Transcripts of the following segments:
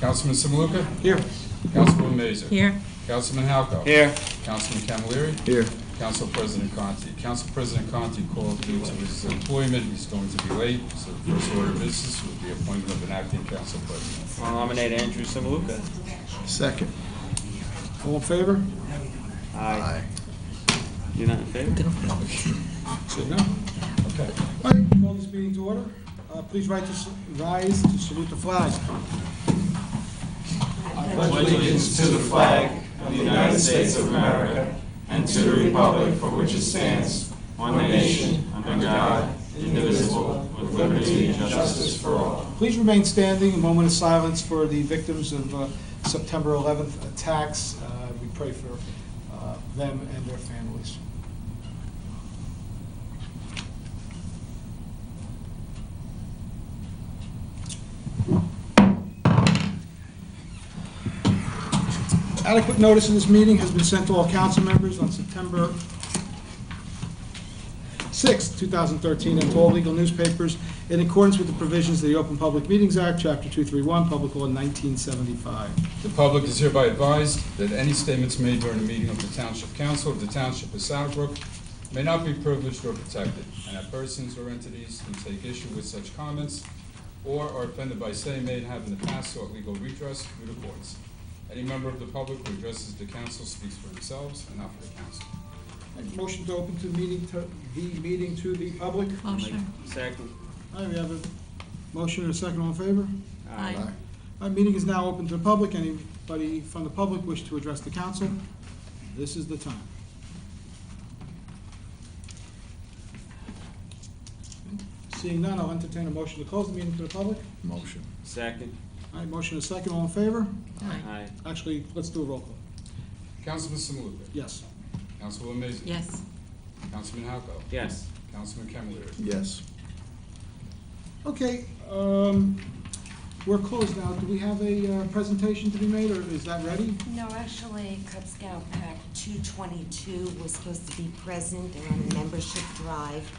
Councilman Samaluka? Here. Councilwoman Mazer? Here. Councilman Halco? Here. Councilman Camilleri? Here. Council President Conti. Council President Conti called due to his employment. He's going to be late, so the first order of business will be appointment of an acting council president. I'll nominate Andrew Samaluka. Second. All in favor? Aye. You're not in favor? Say no. Okay. All right, call this meeting to order. Please rise to salute the flag. I pledge allegiance to the flag of the United States of America and to the republic for which it stands, one nation, under God, indivisible, with liberty and justice for all. Please remain standing. A moment of silence for the victims of September 11th attacks. We pray for them and their families. Adequate notice of this meeting has been sent to all council members on September 6, 2013, and to all legal newspapers in accordance with the provisions of the Open Public Meetings Act, Chapter 231, Public Law 1975. The public is hereby advised that any statements made during the meeting of the Township Council of the Township of Brook may not be privileged or protected, and that persons or entities who take issue with such comments or are offended by saying may have in the past sought legal redress through the courts. Any member of the public who addresses the council speaks for themselves and not for the council. Motion to open the meeting to the public. Motion. Second. All right, we have a motion and a second. All in favor? Aye. Our meeting is now open to the public. Anybody from the public wish to address the council? This is the time. Seeing none, I'll entertain a motion to close the meeting to the public. Motion. Second. All right, motion and a second. All in favor? Aye. Aye. Actually, let's do a roll call. Councilman Samaluka? Yes. Councilwoman Mazer? Yes. Councilman Halco? Yes. Councilman Camilleri? Yes. Okay, we're closed now. Do we have a presentation to be made, or is that ready? No, actually, Cub Scout Pack 222 was supposed to be present. They're on a membership drive,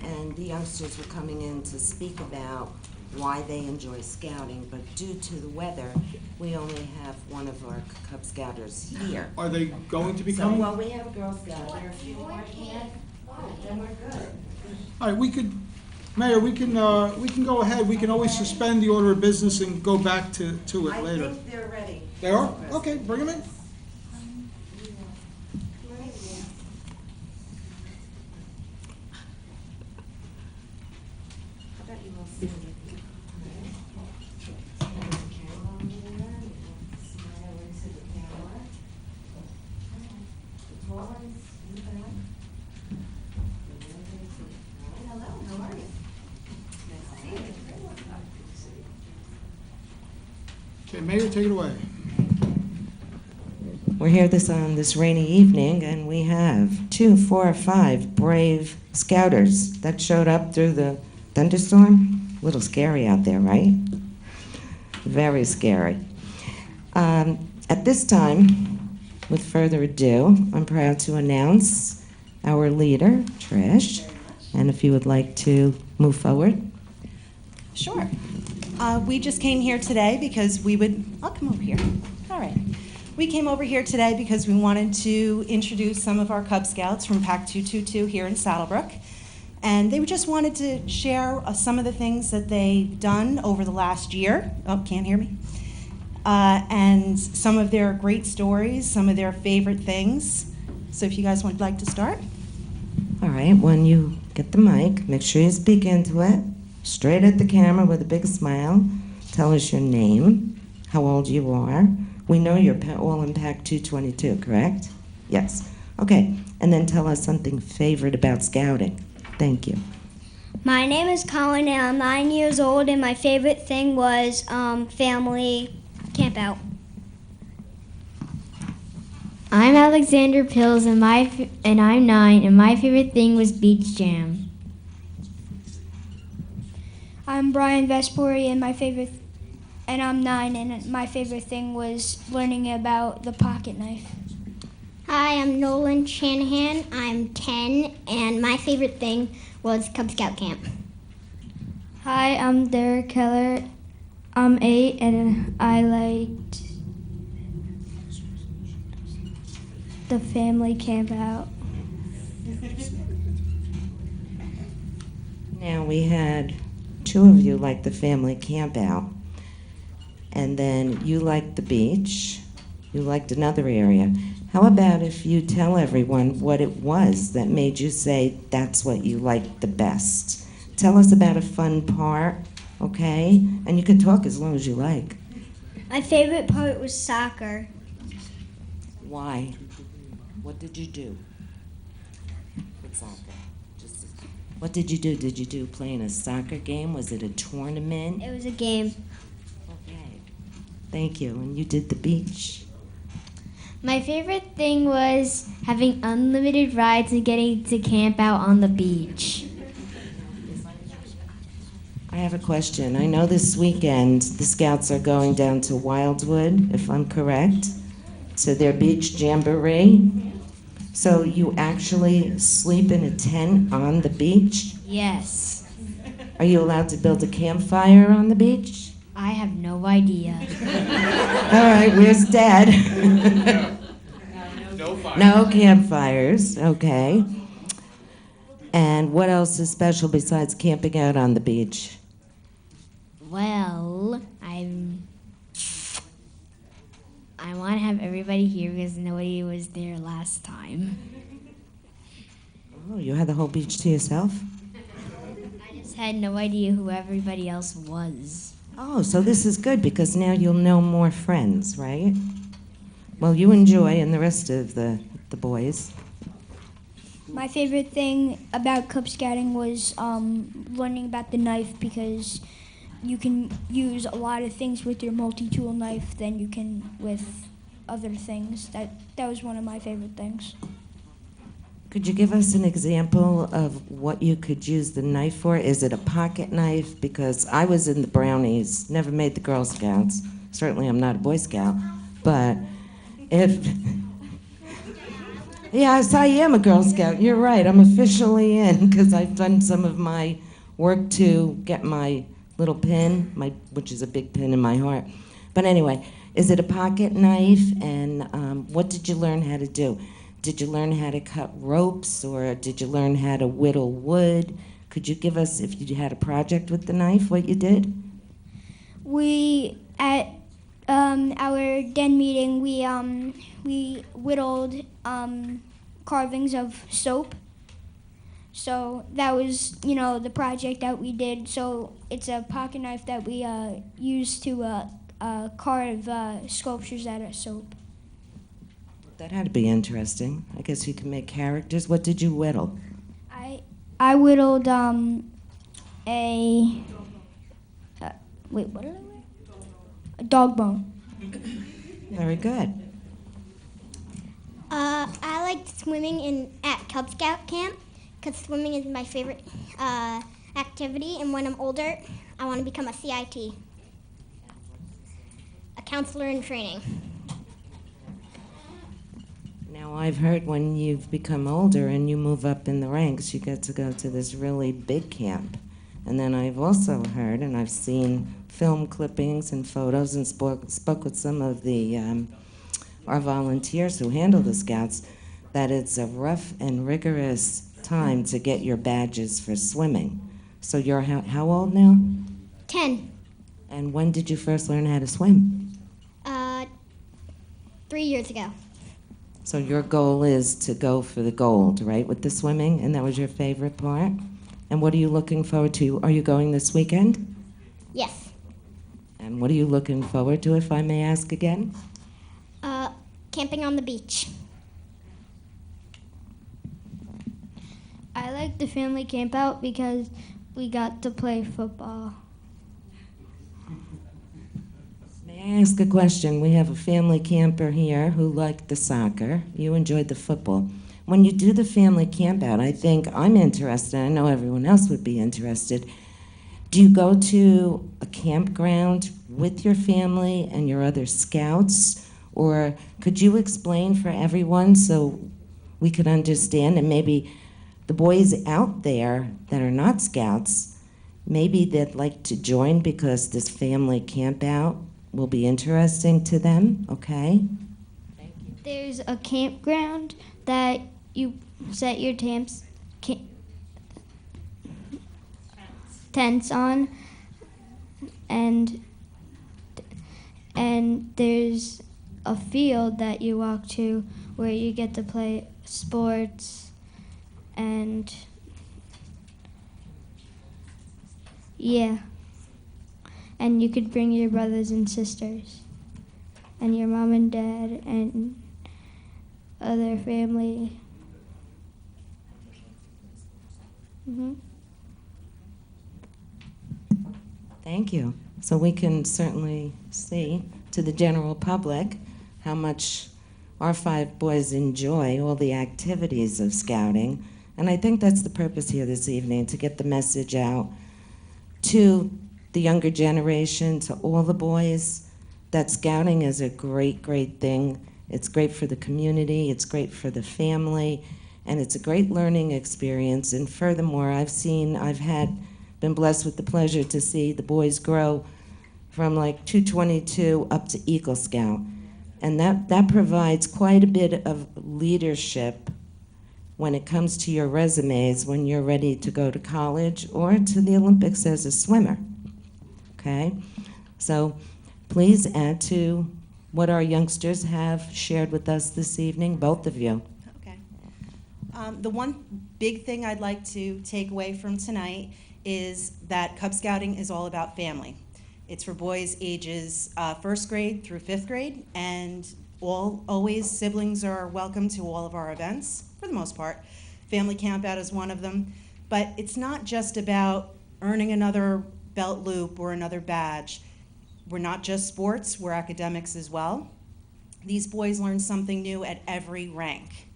and the youngsters were coming in to speak about why they enjoy scouting, but due to the weather, we only have one of our Cub Scouters here. Are they going to be So, coming? well, we have a Girl Scout here. If you want, then we're good. All right, we could, Mayor, we can go ahead. We can always suspend the order of business and go back to it later. I think they're ready. They are? Okay, bring them in. How about you all stand with me? There's a camera on there, and smile into the camera. The tall ones in the back. Hello, how are you? Nice to see you. Okay, Mayor, take it away. We're here on this rainy evening, and we have 2, 4, 5 brave scouters that showed up through the thunderstorm. A little scary out there, right? Very scary. At this time, with further ado, I'm proud to announce our leader, Trish, and if you would like to move forward. Sure. We just came here today because I'll come over here. All right. We came over here today because we wanted to introduce some of our Cub Scouts from Pack 222 here in Saddlebrook. And they just wanted to share some of the things that they've done over the last year. Oh, can't hear me? And some of their great stories, some of their favorite things. So if you guys would like to start. All right, when you get the mic, make sure you speak into it, straight at the camera with a big smile. Tell us your name, how old you are. We know you're all in Pack 222, correct? Yes. Okay, and then tell us something favorite about scouting. Thank you. My name is Colin, and I'm 9 years old, and my favorite thing was family camp out. I'm Alexander Pills, and I'm 9, and my favorite thing was beach jam. I'm Brian Vespori, and I'm 9, and my favorite thing was learning about the pocket knife. Hi, I'm Nolan Shanahan. I'm 10, and my favorite thing was Cub Scout camp. Hi, I'm Derek Keller, I'm 8 and I liked the family camp out. Now, we had 2 of you like the family camp out, and then you liked the beach, you liked another area. How about if you tell everyone what it was that made you say that's what you liked the best? Tell us about a fun part, okay? And you can talk as long as you like. My favorite part was soccer. Why? What did you do with soccer? What did you do? Did you do play in a soccer game? Was it a tournament? It was a game. Okay. Thank you. And you did the beach. My favorite thing was having unlimited rides and getting to camp out on the beach. I have a question. I know this weekend the Scouts are going down to Wildwood, if I'm correct, to their beach jamboree. So you actually sleep in a tent on the beach? Yes. Are you allowed to build a campfire on the beach? I have no idea. All right, where's Dad? No campfires, okay. And what else is special besides camping out on the beach? Well, I want to have everybody here because nobody was there last time. Oh, you had the whole beach to yourself? I just had no idea who everybody else was. Oh, so this is good because now you'll know more friends, right? Well, you enjoy and the rest of the boys. My favorite thing about Cub Scouting was learning about the knife because you can use a lot of things with your multi-tool knife than you can with other things. That was one of my favorite things. Could you give us an example of what you could use the knife for? Is it a pocket knife? Because I was in the Brownies, never made the Girl Scouts. Certainly I'm not a Boy Scout. But if... Yes, I am a Girl Scout. You're right. I'm officially in because I've done some of my work to get my little pin, which is a big pin in my heart. But anyway, is it a pocket knife? And what did you learn how to do? Did you learn how to cut ropes, or did you learn how to whittle wood? Could you give us, if you had a project with the knife, what you did? We, at our den meeting, we whittled carvings of soap. So that was, the project that we did. So it's a pocket knife that we use to carve sculptures out of soap. That had to be interesting. I guess you can make characters. What did you whittle? I whittled wait, what did I whittle? A dog bone. Very good. I liked swimming at Cub Scout camp because swimming is my favorite activity, and when I'm older, I want to become a CIT, a counselor in training. Now, I've heard when you've become older and you move up in the ranks, you get to go to this really big camp. And then I've also heard, and I've seen film clippings and photos and spoke with some of our volunteers who handle the Scouts, that it's a rough and rigorous time to get your badges for swimming. So you're how old now? 10. And when did you first learn how to swim? 3 years ago. So your goal is to go for the gold, right, with the swimming, and that was your favorite part? And what are you looking forward to? Are you going this weekend? Yes. And what are you looking forward to, if I may ask again? Camping on the beach. I liked the family camp out because we got to play football. May I ask a question? We have a family camper here who liked the soccer. You enjoyed the football. When you do the family camp out, I think I'm interested, I know everyone else would be interested. Do you go to a campground with your family and your other Scouts? Or could you explain for everyone so we could understand, and maybe the boys out there that are not Scouts maybe they'd like to join because this family camp out will be interesting to them, okay? There's a campground that you set your tents on, and there's a field that you walk to where you get to play sports, and yeah, and you could bring your brothers and sisters and your mom and dad and other family. Thank you. So we can certainly see to the general public how much our 5 boys enjoy all the activities of scouting. And I think that's the purpose here this evening, to get the message out to the younger generation, to all the boys, that scouting is a great, great thing. It's great for the community, it's great for the family, and it's a great learning experience. And furthermore, been blessed with the pleasure to see the boys grow from like 222 up to Eagle Scout. And that provides quite a bit of leadership when it comes to your resumes when you're ready to go to college or to the Olympics as a swimmer, okay? So please add to what our youngsters have shared with us this evening, both of you. Okay. The one big thing I'd like to take away from tonight is that Cub Scouting is all about family. It's for boys ages 1st grade through 5th grade, and always siblings are welcome to all of our events, for the most part. Family camp out is one of them. But it's not just about earning another belt loop or another badge. We're not just sports, we're academics as well. These boys learn something new at every rank.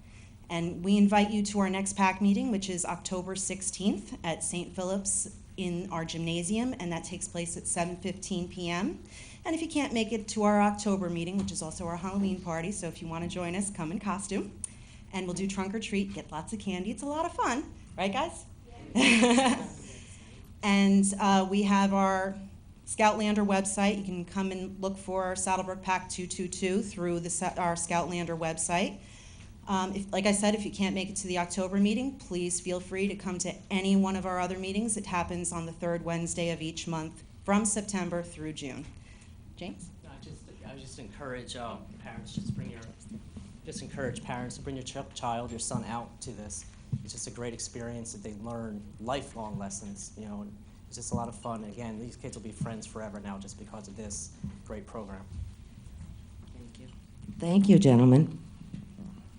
And we invite you to our next PAC meeting, which is October 16th at St. Philip's in our gymnasium, and that takes place at 7:15 p.m. And if you can't make it to our October meeting, which is also our Halloween party, so if you want to join us, come in costume. And we'll do trunk or treat, get lots of candy. It's a lot of fun, right, guys? Yeah. And we have our Scoutlander website. You can come and look for Saddlebrook PAC 222 through our Scoutlander website. Like I said, if you can't make it to the October meeting, please feel free to come to any one of our other meetings. It happens on the 3rd Wednesday of each month from September through June. James? I just encourage parents, encourage parents to bring your child, your son out to this. It's just a great experience that they learn lifelong lessons, and it's just a lot of fun. Again, these kids will be friends forever now just because of this great program. Thank you. Thank you, gentlemen.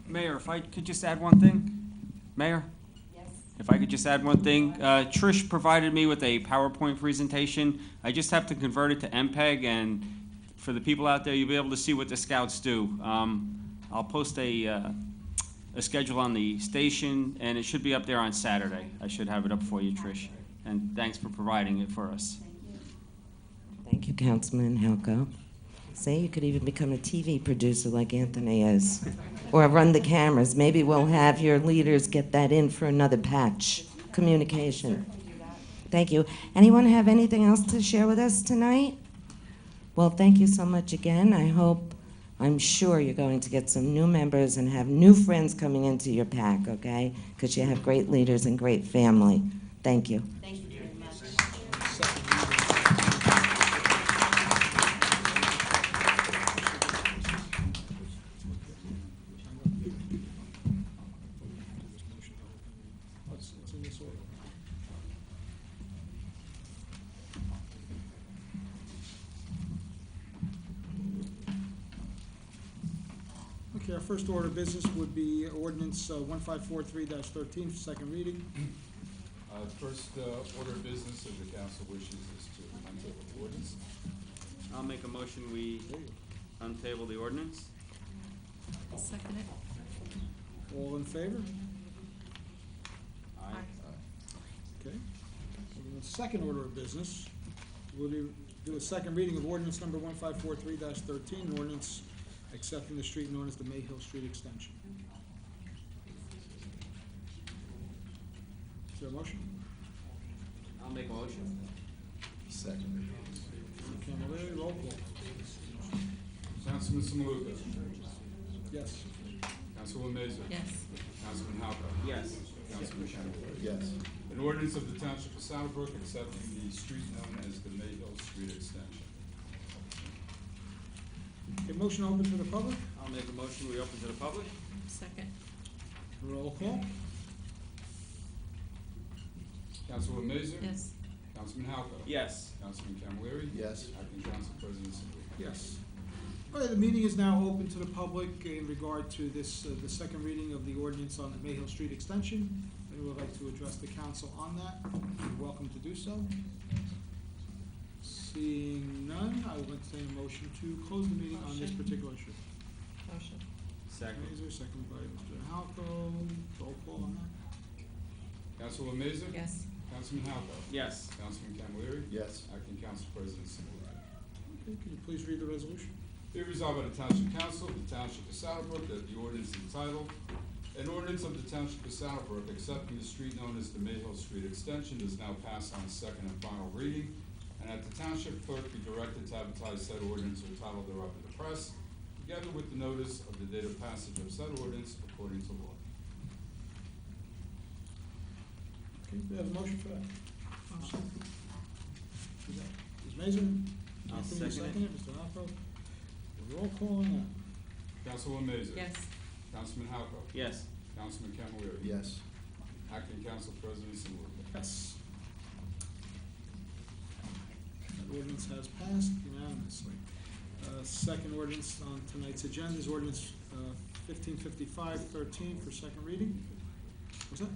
Mayor, if I could just add one thing? Mayor? Yes. If I could just add one thing. Trish provided me with a PowerPoint presentation. I just have to convert it to MPEG, and for the people out there, you'll be able to see what the scouts do. I'll post a schedule on the station, and it should be up there on Saturday. I should have it up for you, Trish. And thanks for providing it for us. Thank you, Councilman Halko. Say you could even become a TV producer like Anthony is, or run the cameras. Maybe we'll have your leaders get that in for another patch. Communication. Thank you. Anyone have anything else to share with us tonight? Well, thank you so much again. I'm sure you're going to get some new members and have new friends coming into your PAC, okay? Because you have great leaders and great family. Thank you. Thank you very much. Okay, our first order of business would be ordinance 1543-13 for second reading. First order of business of the council wishes is to untable the ordinance. I'll make a motion we untable the ordinance. Second it. All in favor? Aye. Okay. And the second order of business, we'll do a second reading of ordinance number 1543-13, an ordinance accepting the street known as the Mayhill Street Extension. Is there a motion? I'll make a motion. Second. Camilleri, roll call. Councilman Samaluka. Yes. Councilwoman Mazer. Yes. Councilman Halka. Yes. Councilman Camilleri. Yes. An ordinance of the Township of Saddlebrook accepting the street known as the Mayhill Street Extension. A motion open to the public, I'll make a motion, we open to the public. Second. roll call. Councilwoman Mazer. Yes. Councilman Halka. Yes. Councilman Camilleri. Yes. Acting Council President Samaluka. Yes. All right, the meeting is now open to the public in regard to this, the second reading of the ordinance on the Mayhill Street Extension. Anyone would like to address the council on that, you're welcome to do so. Seeing none, I will entertain a motion to close the meeting on this Motion. particular issue. Motion. Second. Mazer, second by Mr. Halco, roll call on that. Councilwoman Mazer. Yes. Councilman Halka. Yes. Councilman Camilleri. Yes. Acting Council President Samaluka. Okay, can you please read the resolution? Be resolved by the Township Council of the Township of Saddlebrook that the ordinance entitled, an ordinance of the Township of Saddlebrook accepting the street known as the Mayhill Street Extension is now passed on second and final reading, and that the Township Clerk be directed to advertise said ordinance or title thereof in the press, together with the notice of the date of passage of said ordinance according to law. Okay, do we have a motion for that? Ms. Mazer? I'll Anthony, second it. Mr. Halco? Roll call on Councilwoman Mazer. Yes. Councilman Halka. Yes. Councilman Camilleri. Yes. Acting Council President Samaluka. that. Yes. That ordinance has passed unanimously. Second ordinance on tonight's agenda is ordinance 1555-13 for second reading. What's that?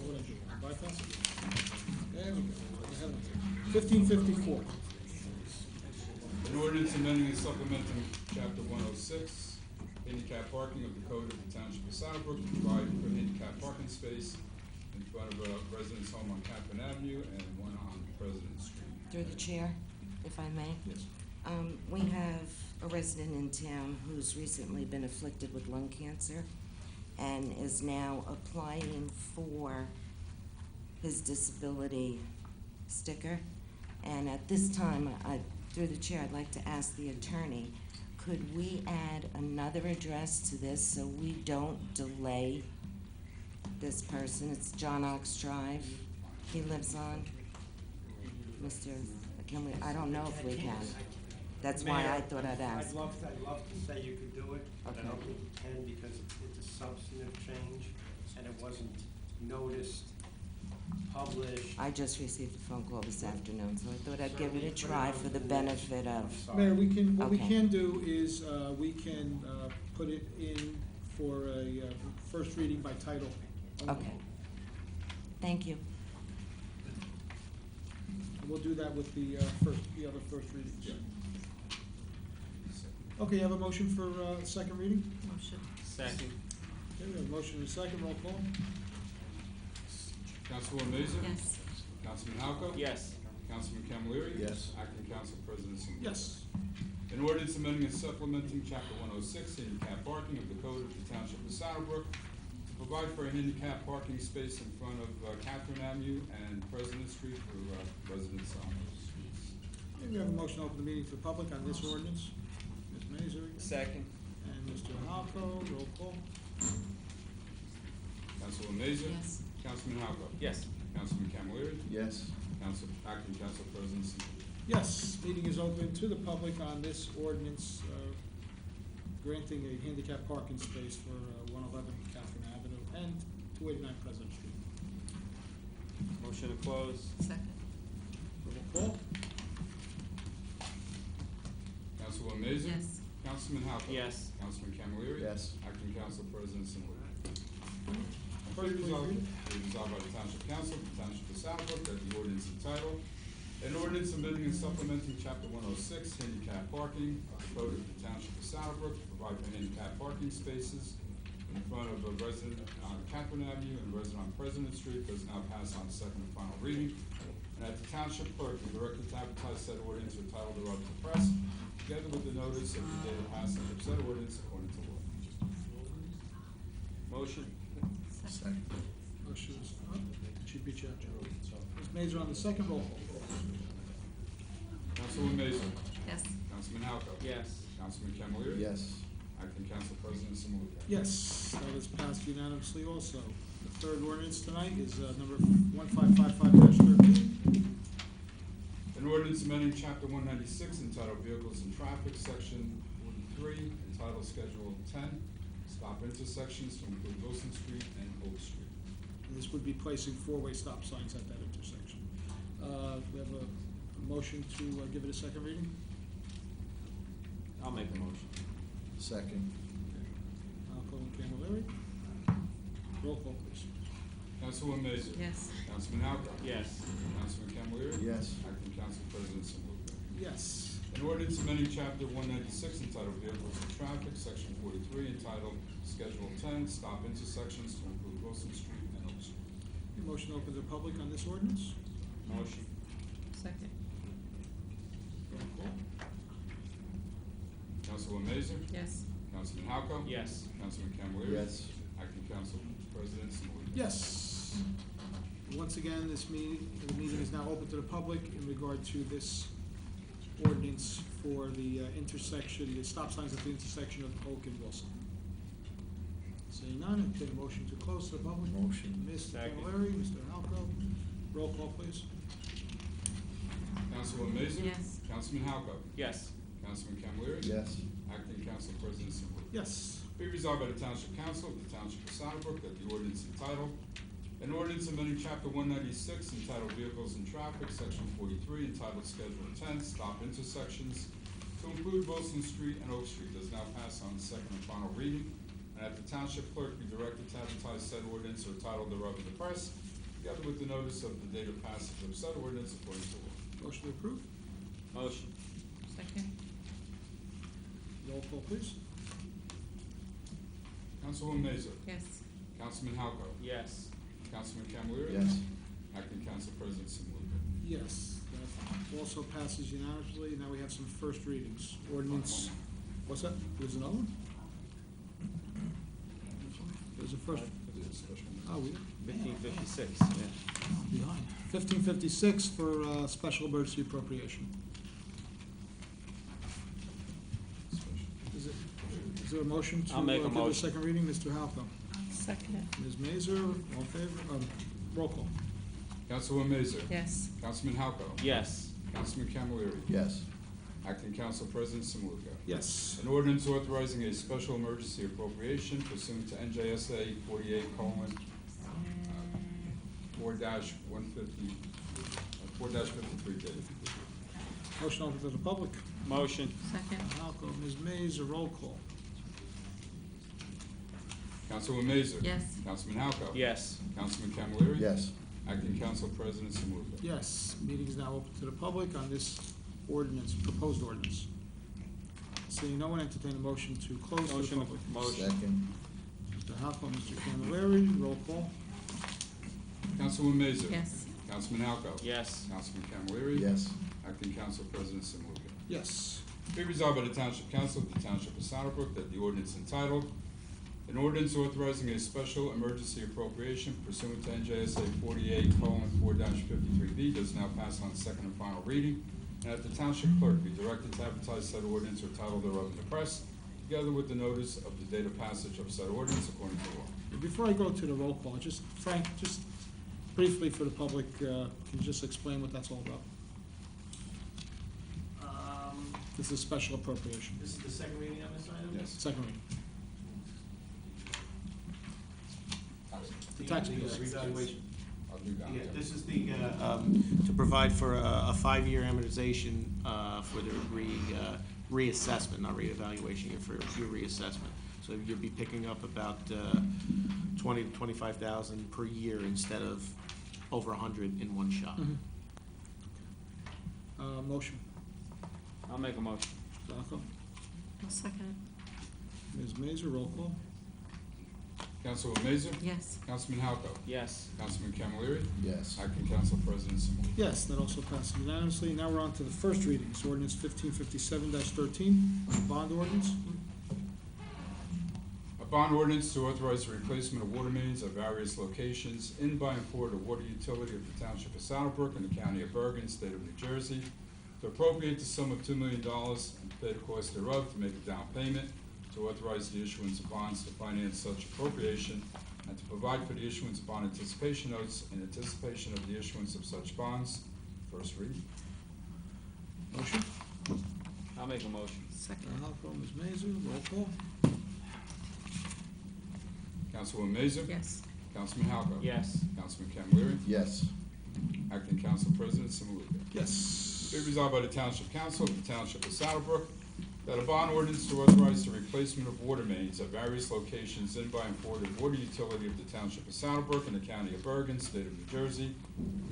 What did I do? Bypass it? There we go. Ahead of me. 1554. An ordinance amending and supplementing Chapter 106, handicap parking of the Code of the Township of Saddlebrook to provide for handicap parking space in front of a residence home on Catherine Avenue and one on President Street. Through the chair, if I may. Yes. We have a resident in town who's recently been afflicted with lung cancer and is now applying for his disability sticker. And at this time, through the chair, I'd like to ask the attorney, could we add another address to this so we don't delay this person? It's John Ox Drive. He lives on. I don't know if we can. That's why I thought I'd ask. I'd love to say you could do it, but I Okay. don't think you can because it's a substantive change and it wasn't noticed, published. I just received a phone call this afternoon, so I thought I'd give it a try for the benefit of. Mayor, what we Okay. can do is, we can put it in for a first reading by title only. Okay. Thank you. We'll do that with the other first readings. Okay, you have a motion for second reading? Motion. Second. Okay, we have a motion and a second, roll call. Councilwoman Mazer? Yes. Councilman Halka? Yes. Councilman Camilleri? Yes. Acting Council President Samaluka. Yes. An ordinance amending and supplementing Chapter 106, handicap parking of the Code of the Township of Saddlebrook to provide for a handicap parking space in front of Catherine Avenue and President Street for residents on those streets. Okay, we have a motion to open the meeting for the public on this ordinance. Ms. Mazer Second. and Mr. Halco, roll call. Councilwoman Mazer? Yes. Councilman Halka? Yes. Councilman Camilleri? Yes. Acting Council President Samaluka. Yes, meeting is open to the public on this ordinance granting a handicap parking space for 111 Catherine Avenue and 289 President Street. Motion to close. Second. Roll call. Councilwoman Mazer? Yes. Councilman Halka? Yes. Councilman Camilleri? Yes. Acting Council President Samaluka. Clerk, please read it. Be resolved by the Township Council of the Township of Saddlebrook that the ordinance entitled, an ordinance amending and supplementing Chapter 106, handicap parking of the Code of the Township of Saddlebrook to provide for handicap parking spaces in front of a resident on Catherine Avenue and a resident on President Street does now pass on second and final reading. And that the Township Clerk be directed to advertise said ordinance or title thereof to the press, together with the notice of the date of passage of said ordinance according to law. Motion. Second. Motion is, she beat you out, Joe. Mazer on the second, roll call. Councilwoman Mazer. Yes. Councilman Halco. Yes. Councilman Camilleri. Yes. Acting Council President Simulka. Yes, that is passed unanimously also. The third ordinance tonight is number 1555-13. An ordinance amending Chapter 196 entitled Vehicles and Traffic, Section 43, entitled Schedule 10, Stop Intersections to include Wilson Street and Oak Street. And this would be placing four-way stop signs at that intersection. We have a motion to give it a second reading. I'll make a motion. Second. Halco and Camilleri. Roll call, please. Councilwoman Mazer. Yes. Councilman Halco. Yes. Councilman Camilleri. Yes. Acting Council President Simulka. Yes. An ordinance amending Chapter 196 entitled Vehicles and Traffic, Section 43, entitled Schedule 10, Stop Intersections to include Wilson Street and Oak Street. Your motion open to the public on this ordinance. Motion. Second. Roll call. Councilwoman Mazer. Yes. Councilman Halco. Yes. Councilman Camilleri. Yes. Acting Council President Simulka. Yes. Once again, the meeting is now open to the public in regard to this ordinance for the intersection, the stop signs at the intersection of Oak and Wilson. Seeing none, I take a motion to close to the public. Motion. Mr. Second. Camilleri, Mr. Halco. Roll call, please. Councilwoman Mazer. Yes. Councilman Halco. Yes. Councilman Camilleri. Yes. Acting Council President Simulka. Yes. Be resolved by the Township Council of the Township of Southbrook that the ordinance entitled, an ordinance amending Chapter 196 entitled Vehicles and Traffic, Section 43, entitled Schedule 10, Stop Intersections to include Wilson Street and Oak Street, does now pass on second and final reading, and that the Township Clerk be directed to advertise said ordinance or title thereof in the press, together with the notice of the date of passage of said ordinance according to law. Motion to approve. Motion. Second. Roll call, please. Councilwoman Mazer. Yes. Councilman Halco. Yes. Councilman Camilleri. Yes. Acting Council President Simulka. Yes. That also passes unanimously. Now we have some first readings. Ordinance, what's that? There's another one? There's a first. Oh, we, 1556, yeah. behind. 1556 for special emergency appropriation. Is there a motion to I'll make a give a motion. second reading? Mr. Halco. Second. Ms. Mazer, all in favor? Roll call. Councilwoman Mazer. Yes. Councilman Halco. Yes. Councilman Camilleri. Yes. Acting Council President Simulka. Yes. An ordinance authorizing a special emergency appropriation pursuant to NJSA 48:4-150, 4-53D. Motion open to the public. Motion. Second. Halco, Ms. Mazer, roll call. Councilwoman Mazer. Yes. Councilman Halco. Yes. Councilman Camilleri. Yes. Acting Council President Simulka. Yes, meeting is now open to the public on this ordinance, proposed ordinance. Seeing no one, entertain a motion to close to the Motion. public. Motion. Second. Mr. Halco, Mr. Camilleri, roll call. Councilwoman Mazer. Yes. Councilman Halco. Yes. Councilman Camilleri. Yes. Acting Council President Simulka. Yes. Be resolved by the Township Council of the Township of Southbrook that the ordinance entitled, an ordinance authorizing a special emergency appropriation pursuant to NJSA 48:4-53B does now pass on second and final reading, and that the Township Clerk be directed to advertise said ordinance or title thereof in the press, together with the notice of the date of passage of said ordinance according to law. Before I go to the roll call, Frank, just briefly for the public, can you just explain what that's all about? This is special appropriation. This is the second reading on this item? Yes. Second reading. The tax bill. Revaluation. I'll do that. Yeah, this is the, to provide for a 5-year amortization for the reassessment, not reevaluation, for your reassessment. So you'll be picking up about 20 to 25,000 per year instead of over 100 in one shot. Mhm. Motion. I'll make a motion. Halco. I'll second Ms. Mazer, roll call. Councilwoman Mazer. it. Yes. Councilman Halco. Yes. Councilman Camilleri. Yes. Acting Council President Simulka. Yes, that also passes unanimously. Now we're on to the first readings, ordinance 1557-13, bond ordinance. A bond ordinance to authorize the replacement of water mains at various locations in, by, and for the water utility of the Township of Saddlebrook and the County of Bergen, State of New Jersey, to appropriate the sum of $2 million and to pay the cost thereof, to make a down payment, to authorize the issuance of bonds to finance such appropriation, and to provide for the issuance of bond anticipation notes in anticipation of the issuance of such bonds. First reading. Motion? I'll make a motion. Second. Mr. Halco, Ms. Mazer, roll call. Councilwoman Mazer? Yes. Councilman Halco? Yes. Councilman Camilleri? Yes. Acting Council President Samaluka. Yes. Be resolved by the Township Council of the Township of Saddlebrook that a bond ordinance to authorize the replacement of water mains at various locations in, by, and for the water utility of the Township of Saddlebrook and the County of Bergen, State of New Jersey,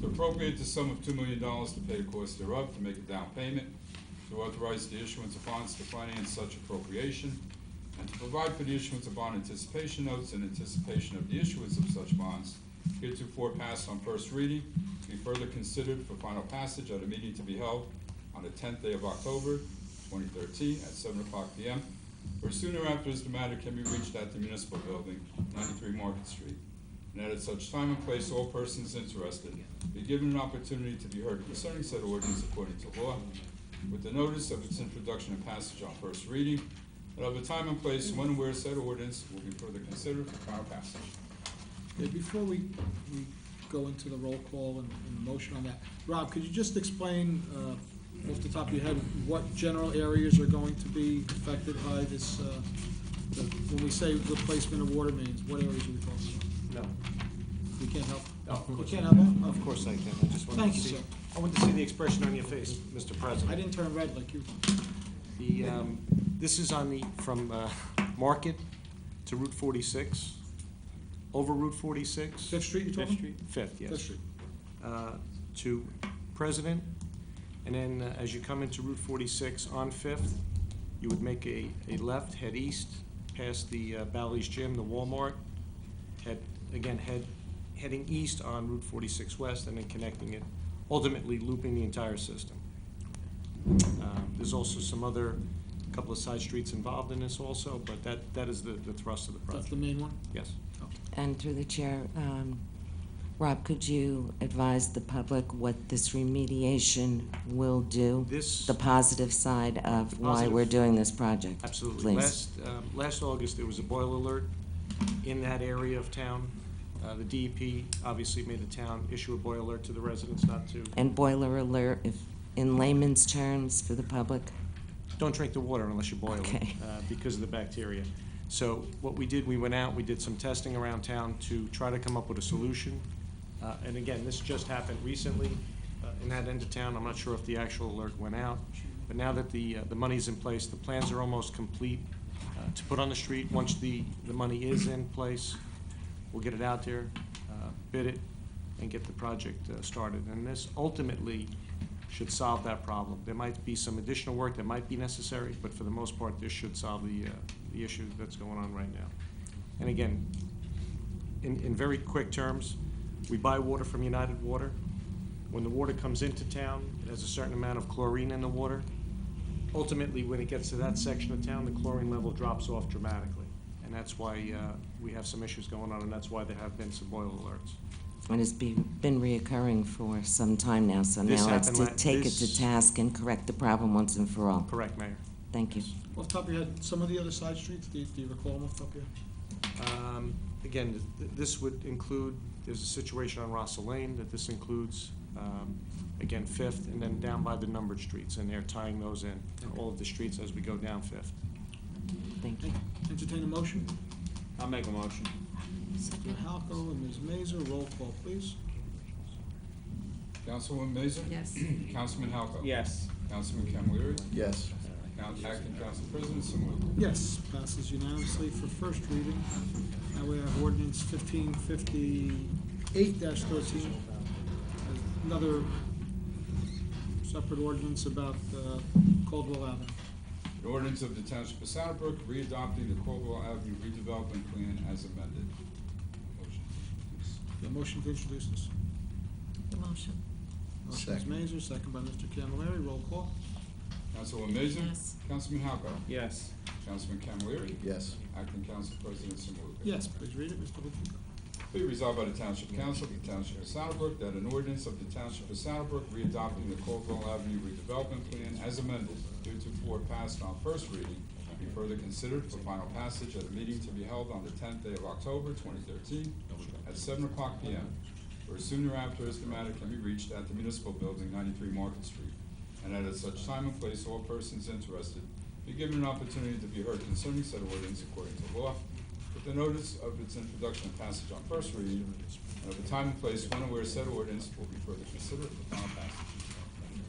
to appropriate the sum of $2 million to pay the cost thereof, to make a down payment, to authorize the issuance of bonds to finance such appropriation, and to provide for the issuance of bond anticipation notes in anticipation of the issuance of such bonds, heretofore passed on first reading, to be further considered for final passage at a meeting to be held on the 10th day of October, 2013, at 7:00 p.m., or sooner after as the matter can be reached at the municipal building, 93 Market Street, and that at such time and place all persons interested be given an opportunity to be heard concerning said ordinance according to law, with the notice of its introduction and passage on first reading, and of the time and place when and where said ordinance will be further considered for final passage. Okay, before we go into the roll call and the motion on that, Rob, could you just explain, off the top of your head, what general areas are going to be affected by this, when we say replacement of water mains, what areas are we talking about? No. You can't help? No. You can't help out? Of course I can. I just wanted Thank to you, see. sir. I wanted to see the expression on your face, Mr. President. I didn't turn red like you. This is on from Market to Route 46, over Route 46. Fifth Street, you're talking? Fifth Street? Fifth, yes. Fifth Street. To President, and then as you come into Route 46 on Fifth, you would make a left, head east, past the Bally's Gym, the Walmart, heading east on Route 46 West, and then connecting it, ultimately looping the entire system. There's also some other, couple of side streets involved in this also, but that is the thrust of the project. That's the main one? Yes. And through the chair, Rob, could you advise the public what this remediation will do? This. The positive side of why Positive. we're doing this project? Absolutely. Please. Last August, there was a boil alert in that area of town. The DEP obviously made the town issue a boil alert to the residents not to. And boiler alert, if in layman's terms for the public? Don't drink the water unless you boil Okay. it, because of the bacteria. So what we did, we went out, we did some testing around town to try to come up with a solution. And again, this just happened recently in that end of town. I'm not sure if the actual alert went out. But now that the money's in place, the plans are almost complete to put on the street. Once the money is in place, we'll get it out there, bid it, and get the project started. And this ultimately should solve that problem. There might be some additional work that might be necessary, but for the most part, this should solve the issue that's going on right now. And again, in very quick terms, we buy water from United Water. When the water comes into town, it has a certain amount of chlorine in the water. Ultimately, when it gets to that section of town, the chlorine level drops off dramatically. And that's why we have some issues going on, and that's why there have been some boil alerts. And it's been reoccurring for some time now, so This now it's happened to take it to this- task and correct the problem once and for all. Correct, Mayor. Thank you. Off the top of your head, some of the other side streets, do you recall them off the top of your head? Again, this would include, there's a situation on Russell Lane that this includes, again, Fifth, and then down by the numbered streets, and they're tying those in, all of the streets as we go down Fifth. Thank you. Entertain a motion? I'll make a motion. Mr. Halco and Ms. Mazer, roll call, please. Councilwoman Mazer? Yes. Councilman Halco? Yes. Councilman Camilleri? Yes. Acting Council President Samaluka. Yes, passes unanimously for first reading. Now we have ordinance 1558-13. Another separate ordinance about Caldwell Avenue. An ordinance of the Township of Saddlebrook readopting the Caldwell Avenue redevelopment plan as amended. Motion, please. The motion to introduce this. The motion. Motion is Second. Mazer, second by Mr. Camilleri, roll call. Councilwoman Mazer? Yes. Councilman Halco? Yes. Councilman Camilleri? Yes. Acting Council President Simulka? Yes, please read it, Mr. Lucido. Be resolved by the Township Council of the Township of Saddlebrook that an ordinance of the Township of Saddlebrook readopting the Caldwell Avenue redevelopment plan as amended heretofore passed on first reading be further considered for final passage at a meeting to be held on the 10th day of October 2013 at 7 o'clock p.m. or sooner after as the matter can be reached at the Municipal Building, 93 Market Street, and that at such time and place all persons interested be given an opportunity to be heard concerning said ordinance according to law, with the notice of its introduction and passage on first reading, and of the time and place when and where said ordinance will be further considered for final passage.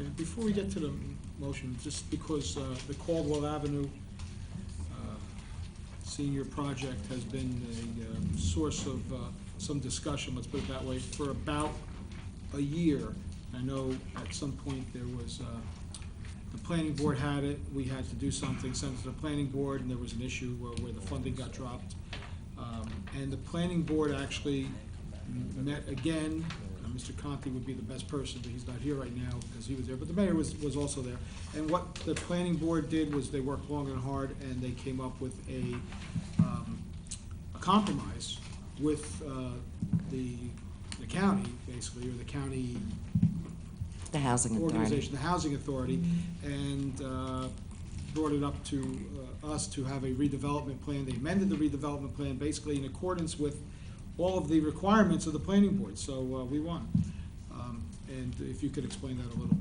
Okay, before we get to the motion, just because the Caldwell Avenue senior project has been a source of some discussion, let's put it that way, for about a year. I know at some point there was, the planning board had it, we had to do something, sent it to the planning board, and there was an issue where the funding got dropped. And the planning board actually met again. Mr. Conti would be the best person, but he's not here right now because he was there, but the mayor was also there. And what the planning board did was they worked long and hard, and they came up with a compromise with the county, basically, or the county The housing authority. organization, the housing authority, and brought it up to us to have a redevelopment plan. They amended the redevelopment plan basically in accordance with all of the requirements of the planning board, so we won. And if you could explain that a little.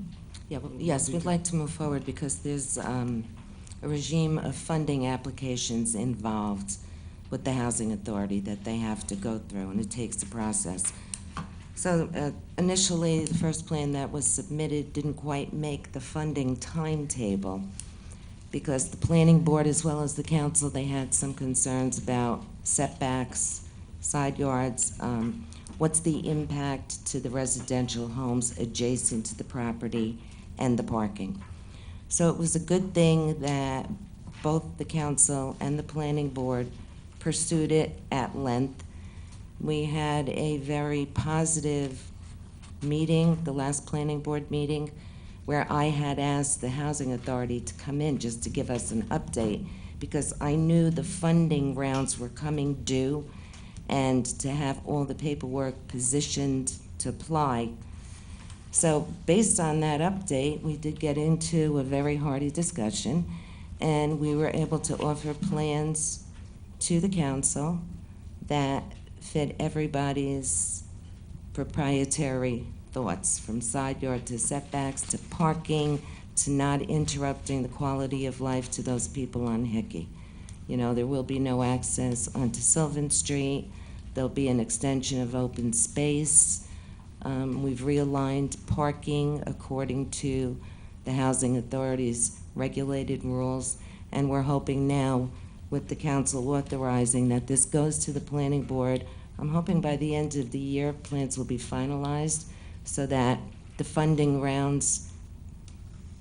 Yeah, well, more yes, we'd detail. like to move forward because there's a regime of funding applications involved with the housing authority that they have to go through, and it takes a process. So initially, the first plan that was submitted didn't quite make the funding timetable because the planning board as well as the council, they had some concerns about setbacks, side yards, what's the impact to the residential homes adjacent to the property and the parking. So it was a good thing that both the council and the planning board pursued it at length. We had a very positive meeting, the last planning board meeting, where I had asked the housing authority to come in just to give us an update because I knew the funding rounds were coming due and to have all the paperwork positioned to apply. So based on that update, we did get into a very hearty discussion, and we were able to offer plans to the council that fit everybody's proprietary thoughts, from side yard to setbacks to parking to not interrupting the quality of life to those people on Hickey. You know, there will be no access onto Sylvan Street. There'll be an extension of open space. We've realigned parking according to the housing authority's regulated rules, and we're hoping now with the council authorizing that this goes to the planning board. I'm hoping by the end of the year, plans will be finalized so that the funding rounds,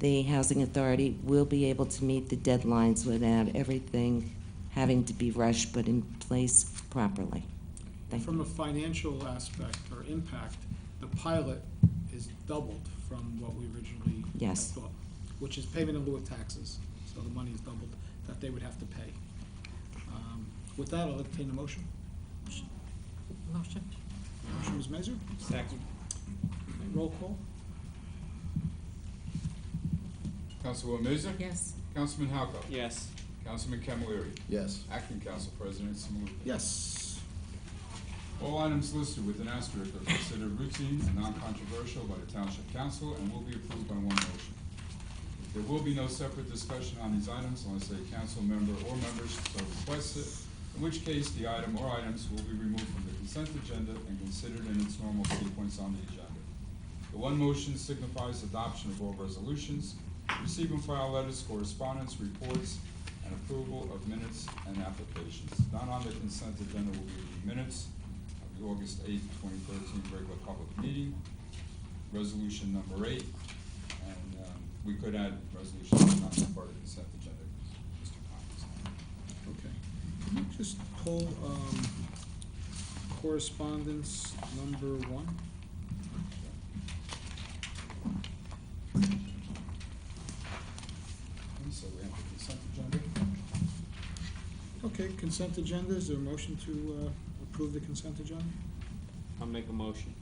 the housing authority will be able to meet the deadlines without everything having to be rushed but in place properly. Thank From you. a financial aspect or impact, the pilot is doubled from what we originally Yes. thought, which is payment in lieu of taxes. So the money is doubled that they would have to pay. With that, I'll entertain a motion. Motion. Motion, Ms. Mazer? Second. Roll call? Councilwoman Mazer? Yes. Councilman Halco? Yes. Councilman Camilleri? Yes. Acting Council President Simulka? Yes. All items listed with an asterisk are considered routine and non-controversial by the Township Council and will be approved by one motion. There will be no separate discussion on these items unless a council member or members so request it, in which case the item or items will be removed from the consent agenda and considered in its normal sequence on the agenda. The one motion signifies adoption of all resolutions, receive and file letters, correspondence, reports, and approval of minutes and applications. Not on the consent agenda will be the minutes of the August 8th, 2013 regular public meeting, resolution number 8, and we could add resolutions not part of the consent agenda. Mr. Collins. Okay. Can you just pull correspondence number 1? Okay, consent agenda, is there a motion to approve the consent agenda? I'll make a motion.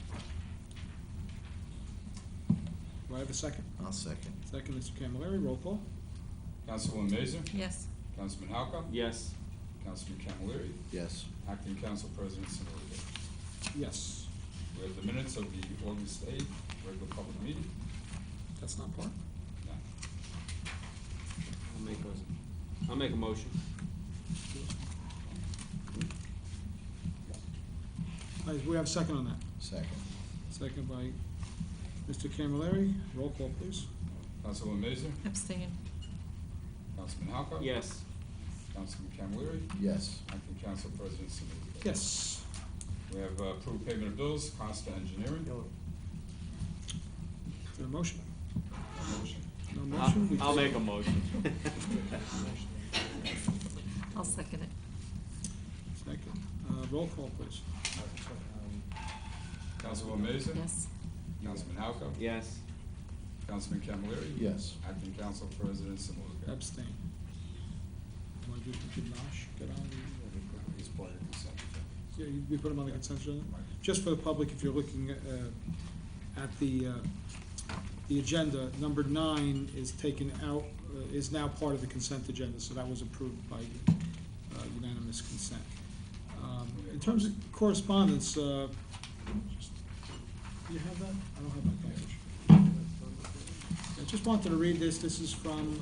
Do I have a second? I'll second. Second, Mr. Camilleri, roll call. Councilwoman Mazer? Yes. Councilman Halka? Yes. Councilman Camilleri? Yes. Acting Council President Simonides? Yes, We have the minutes of the August 8th regular public meeting. that's not part. No. I'll make a motion. We have a second on that. Second. Second by Mr. Camilleri, roll call, please. Councilwoman Mazer? Abstain. Councilman Halka? Yes. Councilman Camilleri? Yes. Acting Council President Simonides? Yes. We have approved payment of bills, Costa Engineering. Is there a motion? Motion. No motion? We I'll take- make a motion. I'll second it. Second. Roll call, please. Councilwoman Mazer? Yes. Councilman Halka? Yes. Councilman Camilleri? Yes. Acting Council President Simonides? Abstain. Want to do, did Nosh get on the? He's part of the consent agenda. Yeah, we put them on the consent agenda? Just for the public, if you're looking at the agenda, number 9 is taken out, is now part of the consent agenda, so that was approved by unanimous consent. In terms of correspondence, do you have that? I don't have that package. I just wanted to read this. This is from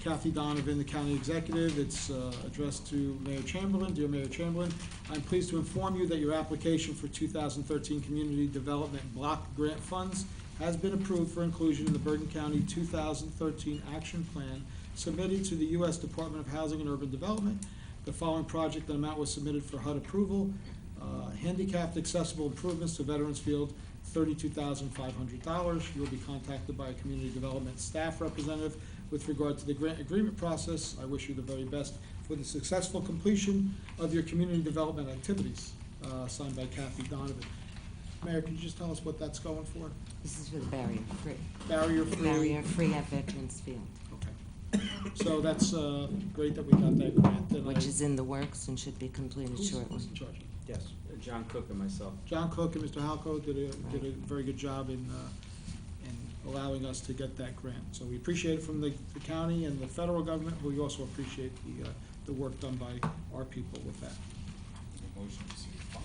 Kathy Donovan, the county executive. It's addressed to Mayor Chamberlain. Dear Mayor Chamberlain, I'm pleased to inform you that your application for 2013 Community Development Block Grant Funds has been approved for inclusion in the Bergen County 2013 Action Plan submitted to the U.S. Department of Housing and Urban Development. The following project and amount was submitted for HUD approval. Handicapped accessible improvements to Veterans Field, $32,500. You will be contacted by a community development staff representative with regard to the grant agreement process. I wish you the very best for the successful completion of your community development activities. Signed by Kathy Donovan. Mayor, can you just tell us what that's going for? This is for the barrier-free. Barrier-free? Barrier-free at Veterans Field, Okay. So that's great that we got that grant. And which is in the works and should be completed who's shortly. in charge? Yes. John Cook and myself. John Cook and Mr. Halco did a very good job in allowing us to get that grant. So we appreciate it from the county and the federal government, but we also appreciate the work done by our people with that. Motion to receive and file.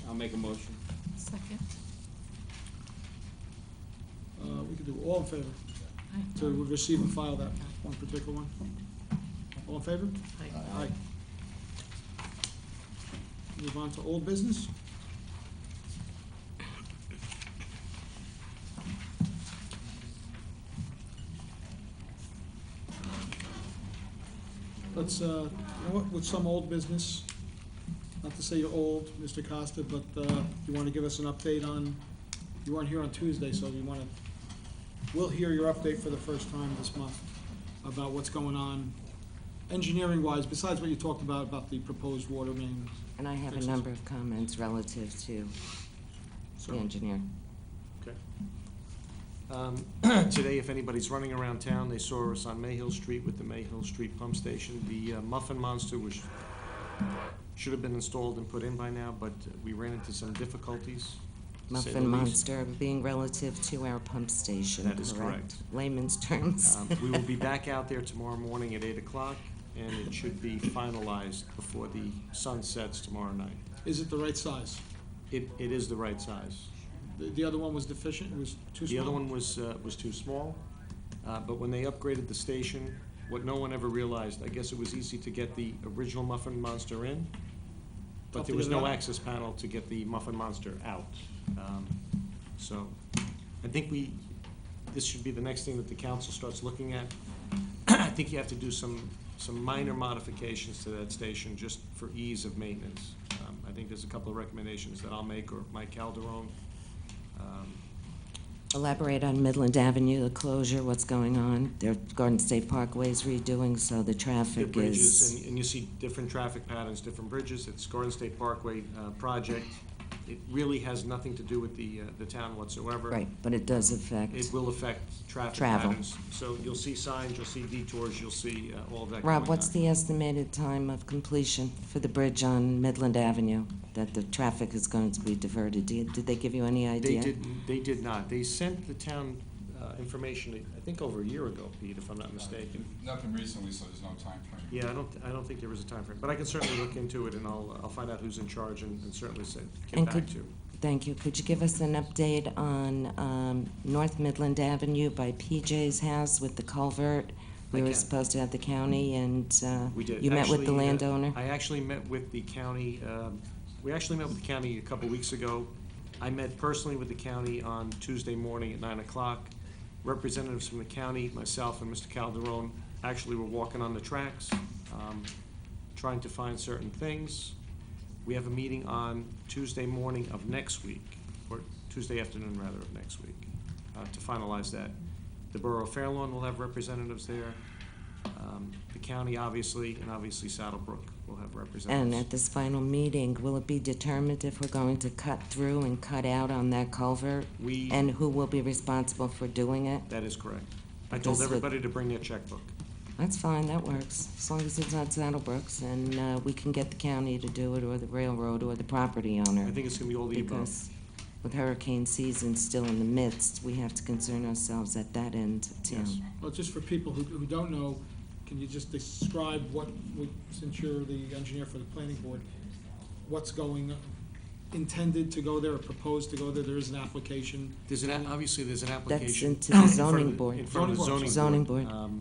I'll make a motion. Second. We can do all in favor Aye. to receive and file that one particular one. All in favor? Aye. Aye. Move on to old business. Let's, you know what, with some old business, not to say you're old, Mr. Costa, but you want to give us an update on, you weren't here on Tuesday, so you want to, we'll hear your update for the first time this month about what's going on engineering-wise, besides what you talked about the proposed water main. And I have a fixes. number of comments relative to So, the engineer. Okay. Today, if anybody's running around town, they saw us on Mayhill Street with the Mayhill Street Pump Station. The Muffin Monster should have been installed and put in by now, but we ran into some difficulties, to say the Muffin least. Monster being relative to our pump station, That is correct. Layman's terms. We will be back out there tomorrow morning at 8 o'clock, and it should be finalized before the sun sets tomorrow night. is it the right size? It is the right size. The other one was deficient, it was too small? The other one was too small, but when they upgraded the station, what no one ever realized, I guess it was easy to get the original Muffin Monster in, but Tough there to was get it no out? access panel to get the Muffin Monster out. So I think this should be the next thing that the council starts looking at. I think you have to do some minor modifications to that station just for ease of maintenance. I think there's a couple of recommendations that I'll make, or Mike Calderon. Elaborate on Midland Avenue, the closure, what's going on. Their Garden State Parkway's redoing, so the The traffic bridges, is, and you see different traffic patterns, different bridges. It's Garden State Parkway project. It really has nothing to do with the town whatsoever. Right, but it does affect. It will affect traffic Travel. patterns. So you'll see signs, you'll see detours, you'll see all of that Rob, going what's on. the estimated time of completion for the bridge on Midland Avenue that the traffic is going to be diverted? Did they give you any idea? They did not. They sent the town information, I think over a year ago, Pete, if I'm not mistaken. Nothing recently, so there's no time frame. Yeah, I don't think there was a time frame, but I can certainly look into it, and I'll find out who's in charge and certainly get And back to you. Thank you. Could you give us an update on North Midland Avenue by PJ's house with the culvert? We were can. supposed to have the county, and We did. you met with the Actually, landowner? I actually met with the county, we actually met with the county a couple weeks ago. I met personally with the county on Tuesday morning at 9 o'clock. Representatives from the county, myself and Mr. Calderon, actually were walking on the tracks, trying to find certain things. We have a meeting on Tuesday morning of next week, or Tuesday afternoon rather of next week, to finalize that. The Borough of Fairlawn will have representatives there. The county, obviously, and obviously Saddlebrook will have representatives. And at this final meeting, will it be determined if we're going to cut through and cut out on that culvert? And who will be responsible for doing it? That is correct. I told everybody to bring their checkbook. That's fine, that works, as long as it's not Saddlebrooks, and we can get the county to do it, or the railroad, or the property owner. I think it's gonna be all the above. Because with hurricane season still in the midst, we have to concern ourselves at that end of town. Yes. Well, just for people who don't know, can you just describe since you're the engineer for the planning board, what's intended to go there or proposed to go there? There is an application. Obviously, there's an application. into the zoning board. In front of the zoning Zoning board. board.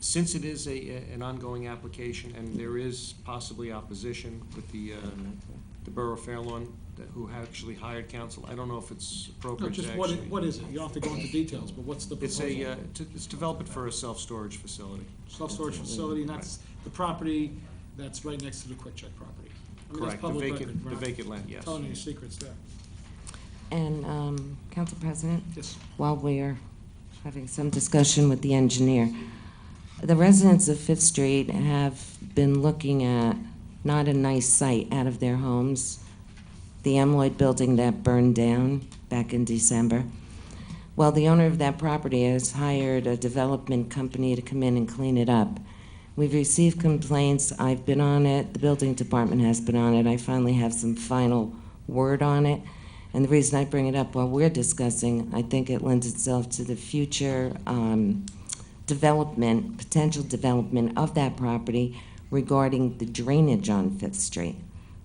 Since it is an ongoing application, and there is possibly opposition with the Borough of Fairlawn, who actually hired counsel, I don't know if it's No, appropriate to just actually. what is it? You don't have to go into details, but what's the It's proposal? it's develop it for a self-storage facility. Self-storage facility, and that's the property that's right next to the Quick Check property. I mean, that's Correct, the public vacant, record. the We're not vacant land, yes. telling any secrets there. And, Council President? Yes. While we're having some discussion with the engineer, the residents of Fifth Street have been looking at not a nice sight out of their homes, the Emloyd building that burned down back in December. Well, the owner of that property has hired a development company to come in and clean it up. We've received complaints. I've been on it. The building department has been on it. I finally have some final word on it. And the reason I bring it up while we're discussing, I think it lends itself to the future potential development of that property regarding the drainage on Fifth Street,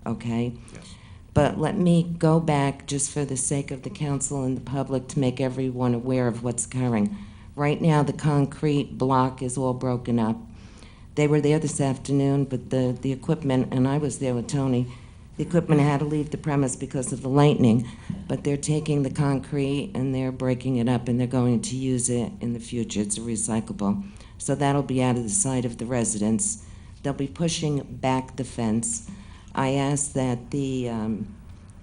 okay? Yes. But let me go back, just for the sake of the council and the public, to make everyone aware of what's occurring. Right now, the concrete block is all broken up. They were there this afternoon, but the equipment, and I was there with Tony, the equipment had to leave the premise because of the lightning, but they're taking the concrete and they're breaking it up and they're going to use it in the future. It's a recyclable. So that'll be out of the sight of the residents. They'll be pushing back the fence. I asked that the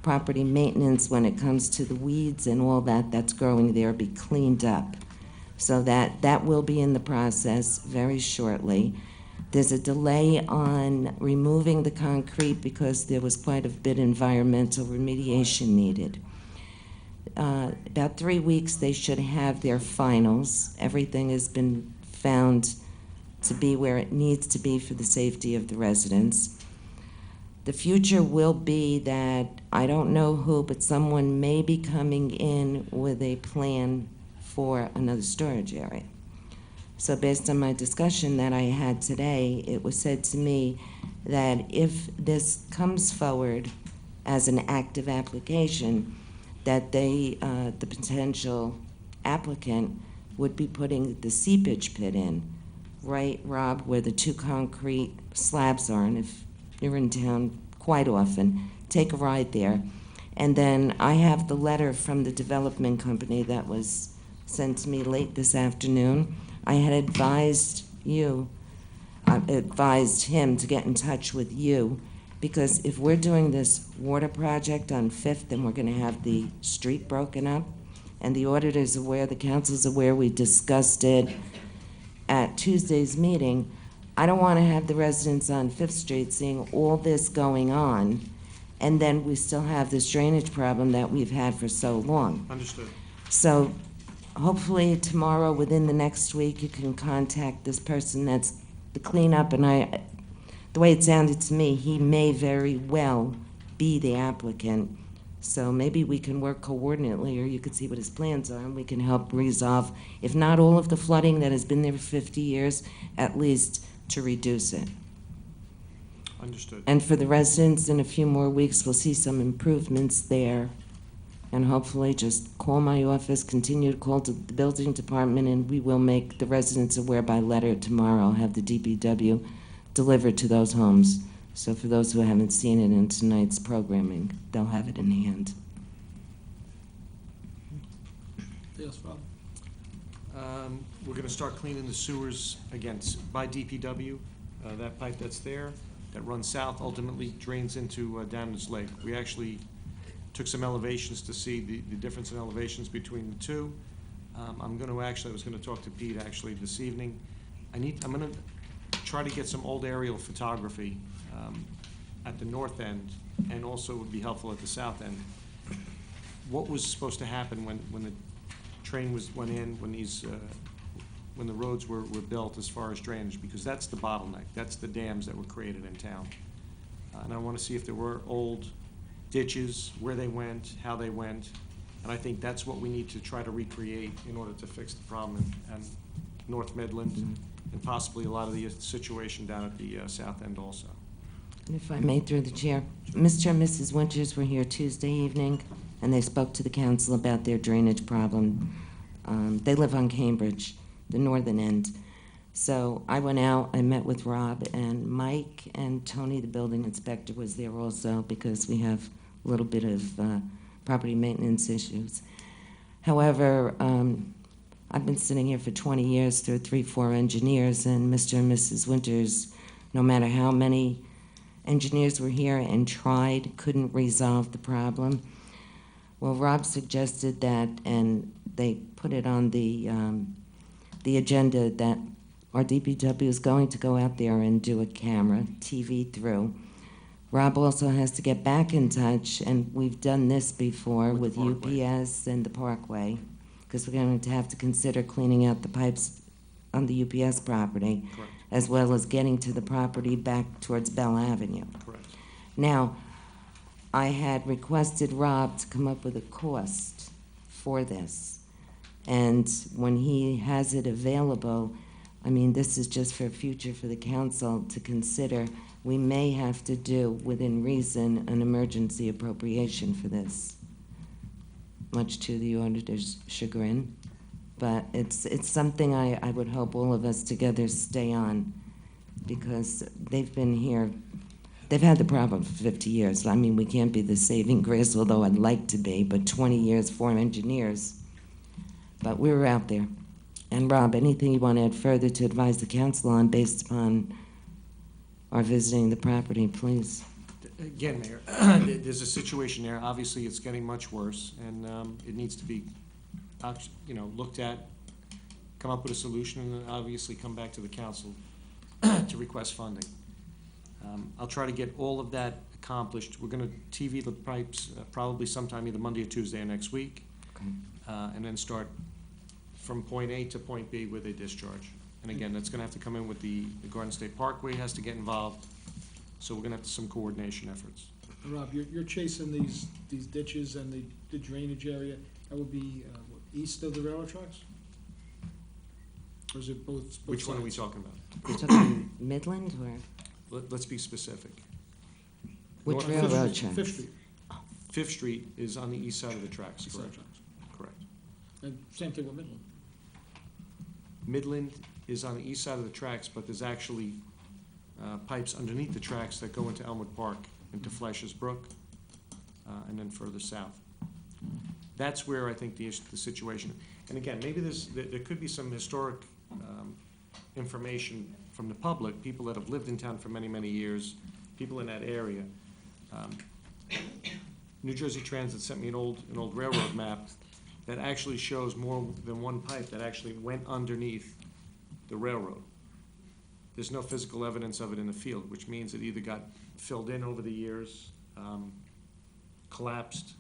property maintenance, when it comes to the weeds and all that's growing there, be cleaned up. So that will be in the process very shortly. There's a delay on removing the concrete because there was quite a bit environmental remediation needed. About 3 weeks, they should have their finals. Everything has been found to be where it needs to be for the safety of the residents. The future will be that, I don't know who, but someone may be coming in with a plan for another storage area. So based on my discussion that I had today, it was said to me that if this comes forward as an active application, that the potential applicant would be putting the seepage pit in, right, Rob, where the two concrete slabs are. And if you're in town quite often, take a ride there. And then I have the letter from the development company that was sent to me late this afternoon. I had advised him to get in touch with you, because if we're doing this water project on Fifth and we're going to have the street broken up, and the auditor's aware, the council's aware, we discussed it at Tuesday's meeting, I don't want to have the residents on Fifth Street seeing all this going on And then we still have this drainage problem that we've had for so long. Understood. So hopefully tomorrow, within the next week, you can contact this person that's the cleanup. And the way it sounded to me, he may very well be the applicant. So maybe we can work coordinately, or you could see what his plans are, and we can help resolve, if not all of the flooding that has been there for 50 years, at least to reduce it. Understood. And for the residents, in a few more weeks, we'll see some improvements there. And hopefully just call my office, continue to call to the building department, and we will make the residents aware by letter tomorrow. I'll have the DPW delivered to those homes. So for those who haven't seen it in tonight's programming, they'll have it in hand. Yes, Rob? We're going to start cleaning the sewers again by DPW. That pipe that's there, that runs south, ultimately drains into Damned's Lake. We actually took some elevations to see the difference in elevations between the two. I was going to talk to Pete actually this evening. I'm going to try to get some old aerial photography at the north end, and also would be helpful at the south end. What was supposed to happen when the train went in, when the roads were built as far as drainage, because that's the bottleneck. That's the dams that were created in town. And I want to see if there were old ditches, where they went, how they went. And I think that's what we need to try to recreate in order to fix the problem in North Midland, and possibly a lot of the situation down at the south end also. And if I may, through the chair, Mr. and Mrs. Winters were here Tuesday evening, and they spoke to the council about their drainage problem. They live on Cambridge, the northern end. So I went out, I met with Rob, and Mike and Tony, the building inspector, was there also, because we have a little bit of property maintenance issues. However, I've been sitting here for 20 years through 3-4 engineers, and Mr. and Mrs. Winters, no matter how many engineers were here and tried, couldn't resolve the problem. Well, Rob suggested that, and they put it on the agenda, that our DPW is going to go out there and do a camera, TV through. Rob also has to get back in touch, and we've done this before with UPS and the Parkway, because we're going to have to consider cleaning out the pipes on the UPS property, Correct. as well as getting to the property back towards Bell Avenue. Correct. Now, I had requested Rob to come up with a cost for this. And when he has it available, I mean, this is just for future for the council to consider. We may have to do, within reason, an emergency appropriation for this, much to the auditor's chagrin. But it's something I would hope all of us together stay on, because they've been here, they've had the problem for 50 years. I mean, we can't be the saving grace, although I'd like to be, but 20 years, 4 engineers. But we were out there. And Rob, anything you want to add further to advise the council on based upon our visiting the property, please? Again, Mayor, there's a situation there. Obviously, it's getting much worse, and it needs to be, looked at, come up with a solution, and then obviously come back to the council to request funding. I'll try to get all of that accomplished. We're going to TV the pipes probably sometime either Monday or Tuesday of next week, Okay. and then start from point A to point B where they discharge. And again, that's going to have to come in with the Garden State Parkway has to get involved. So we're going to have some coordination efforts. Rob, you're chasing these ditches and the drainage area. That would be east of the railroad tracks? Or is it both Which one are we sides? talking about? You're talking Midland or Let's be specific. which North- railroad Fifth tracks? Fifth Street. Fifth Street is on the east side of the tracks, East side correct? tracks. Correct. And same thing with Midland. Midland is on the east side of the tracks, but there's actually pipes underneath the tracks that go into Elmwood Park, into Flesh's Brook, and then further south. That's where I think the situation, and again, maybe there could be some historic information from the public, people that have lived in town for many, many years, people in that area. New Jersey Transit sent me an old railroad map that actually shows more than one pipe that actually went underneath the railroad. There's no physical evidence of it in the field, which means it either got filled in over the years, collapsed,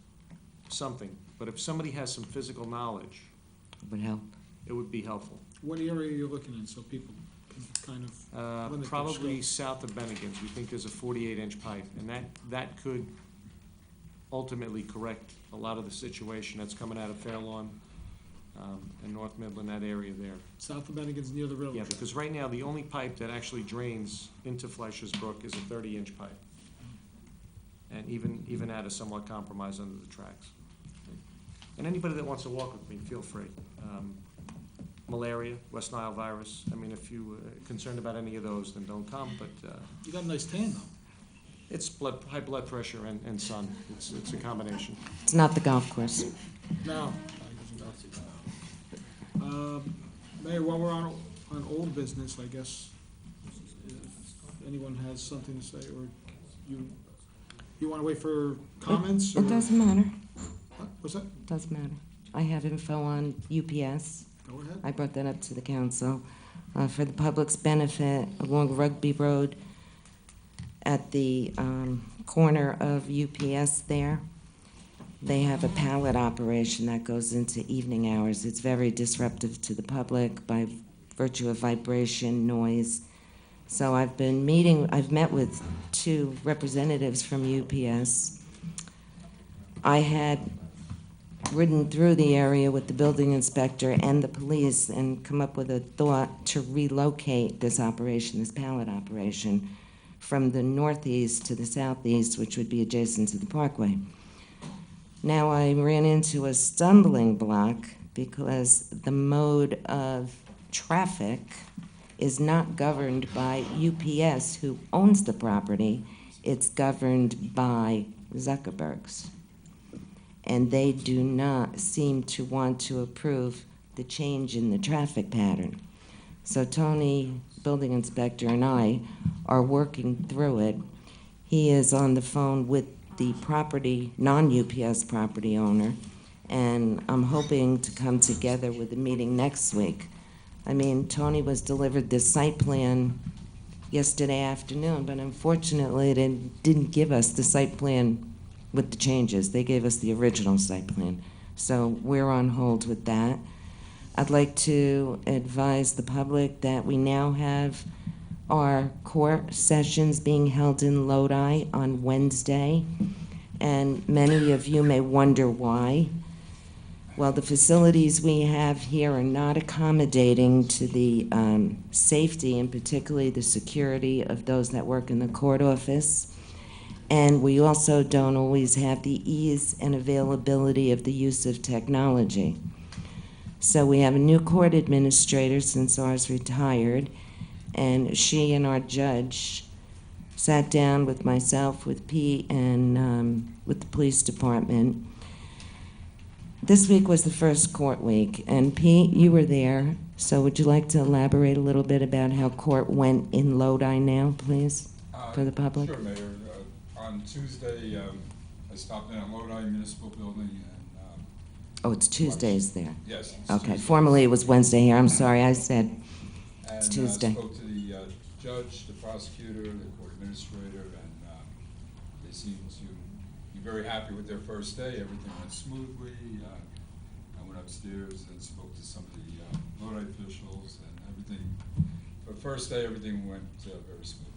something. But if somebody has some physical knowledge, Would help. it would be helpful. What area are you looking in, so people can kind of limit their Probably scope? south of Bennigan's, we think there's a 48-inch pipe, and that could ultimately correct a lot of the situation that's coming out of Fairlawn and North Midland, that area there. South of Bennigan's near the railroad Yeah, track. because right now, the only pipe that actually drains into Fleischer's Brook is a 30-inch pipe. And even that is somewhat compromised under the tracks. And anybody that wants to walk with me, feel free. Malaria, West Nile virus, I mean, if you are concerned about any of those, then don't come, but You got a nice tan, though. it's high blood pressure and sun. It's a combination. It's not the golf course. No. Mayor, while we're on old business, I guess, if anyone has something to say, or you want to wait for comments? It doesn't matter. What? What's that? Doesn't matter. I have info on UPS. Go ahead. I brought that up to the council. For the public's benefit, along Rugby Road, at the corner of UPS there, they have a pallet operation that goes into evening hours. It's very disruptive to the public by virtue of vibration, noise. So I've met with 2 representatives from UPS. I had ridden through the area with the building inspector and the police and come up with a thought to relocate this operation, this pallet operation, from the northeast to the southeast, which would be adjacent to the parkway. Now I ran into a stumbling block because the mode of traffic is not governed by UPS, who owns the property. It's governed by Zuckerberg's. And they do not seem to want to approve the change in the traffic pattern. So Tony, building inspector, and I are working through it. He is on the phone with the property, non-UPS property owner, and I'm hoping to come together with a meeting next week. I mean, Tony was delivered this site plan yesterday afternoon, but unfortunately they didn't give us the site plan with the changes. They gave us the original site plan. So we're on hold with that. I'd like to advise the public that we now have our court sessions being held in Lodi on Wednesday, and many of you may wonder why. Well, the facilities we have here are not accommodating to the safety and particularly the security of those that work in the court office. And we also don't always have the ease and availability of the use of technology. So we have a new court administrator since ours retired, and she and our judge sat down with myself, with Pete, and with the police department. This week was the first court week, and Pete, you were there, so would you like to elaborate a little bit about how court went in Lodi now, please, for the public? Sure, Mayor. On Tuesday, I stopped in at Lodi Municipal Building and Oh, it's Tuesdays there. yes. it's Okay, Tuesday. formerly it was Wednesday here, I'm sorry, I said it's And Tuesday. spoke to the judge, the prosecutor, the court administrator, and they seemed to be very happy with their first day. Everything went smoothly. I went upstairs and spoke to some of the Lodi officials, and everything, for the first day, everything went very smoothly.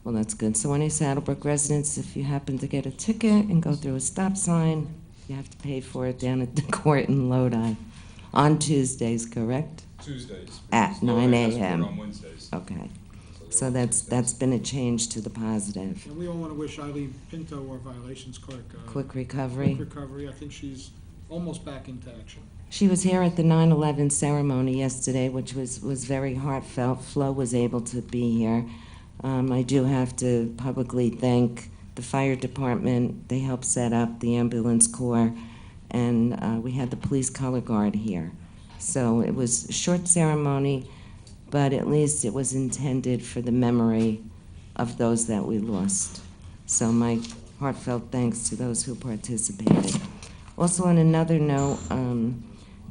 Well, that's good. So any Saddlebrook residents, if you happen to get a ticket and go through a stop sign, you have to pay for it down at the court in Lodi on Tuesdays, correct? Tuesdays. At because Lodi 9 has court a.m. on Wednesdays. Okay. they're So on that's Tuesdays. been a change to the positive. And we all want to wish Eileen Pinto, our violations clerk, Quick recovery. quick recovery. I think she's almost back into action. She was here at the 9/11 ceremony yesterday, which was very heartfelt. Flo was able to be here. I do have to publicly thank the fire department. They helped set up the ambulance corps, and we had the police color guard here. So it was a short ceremony, but at least it was intended for the memory of those that we lost. So my heartfelt thanks to those who participated. Also, on another note,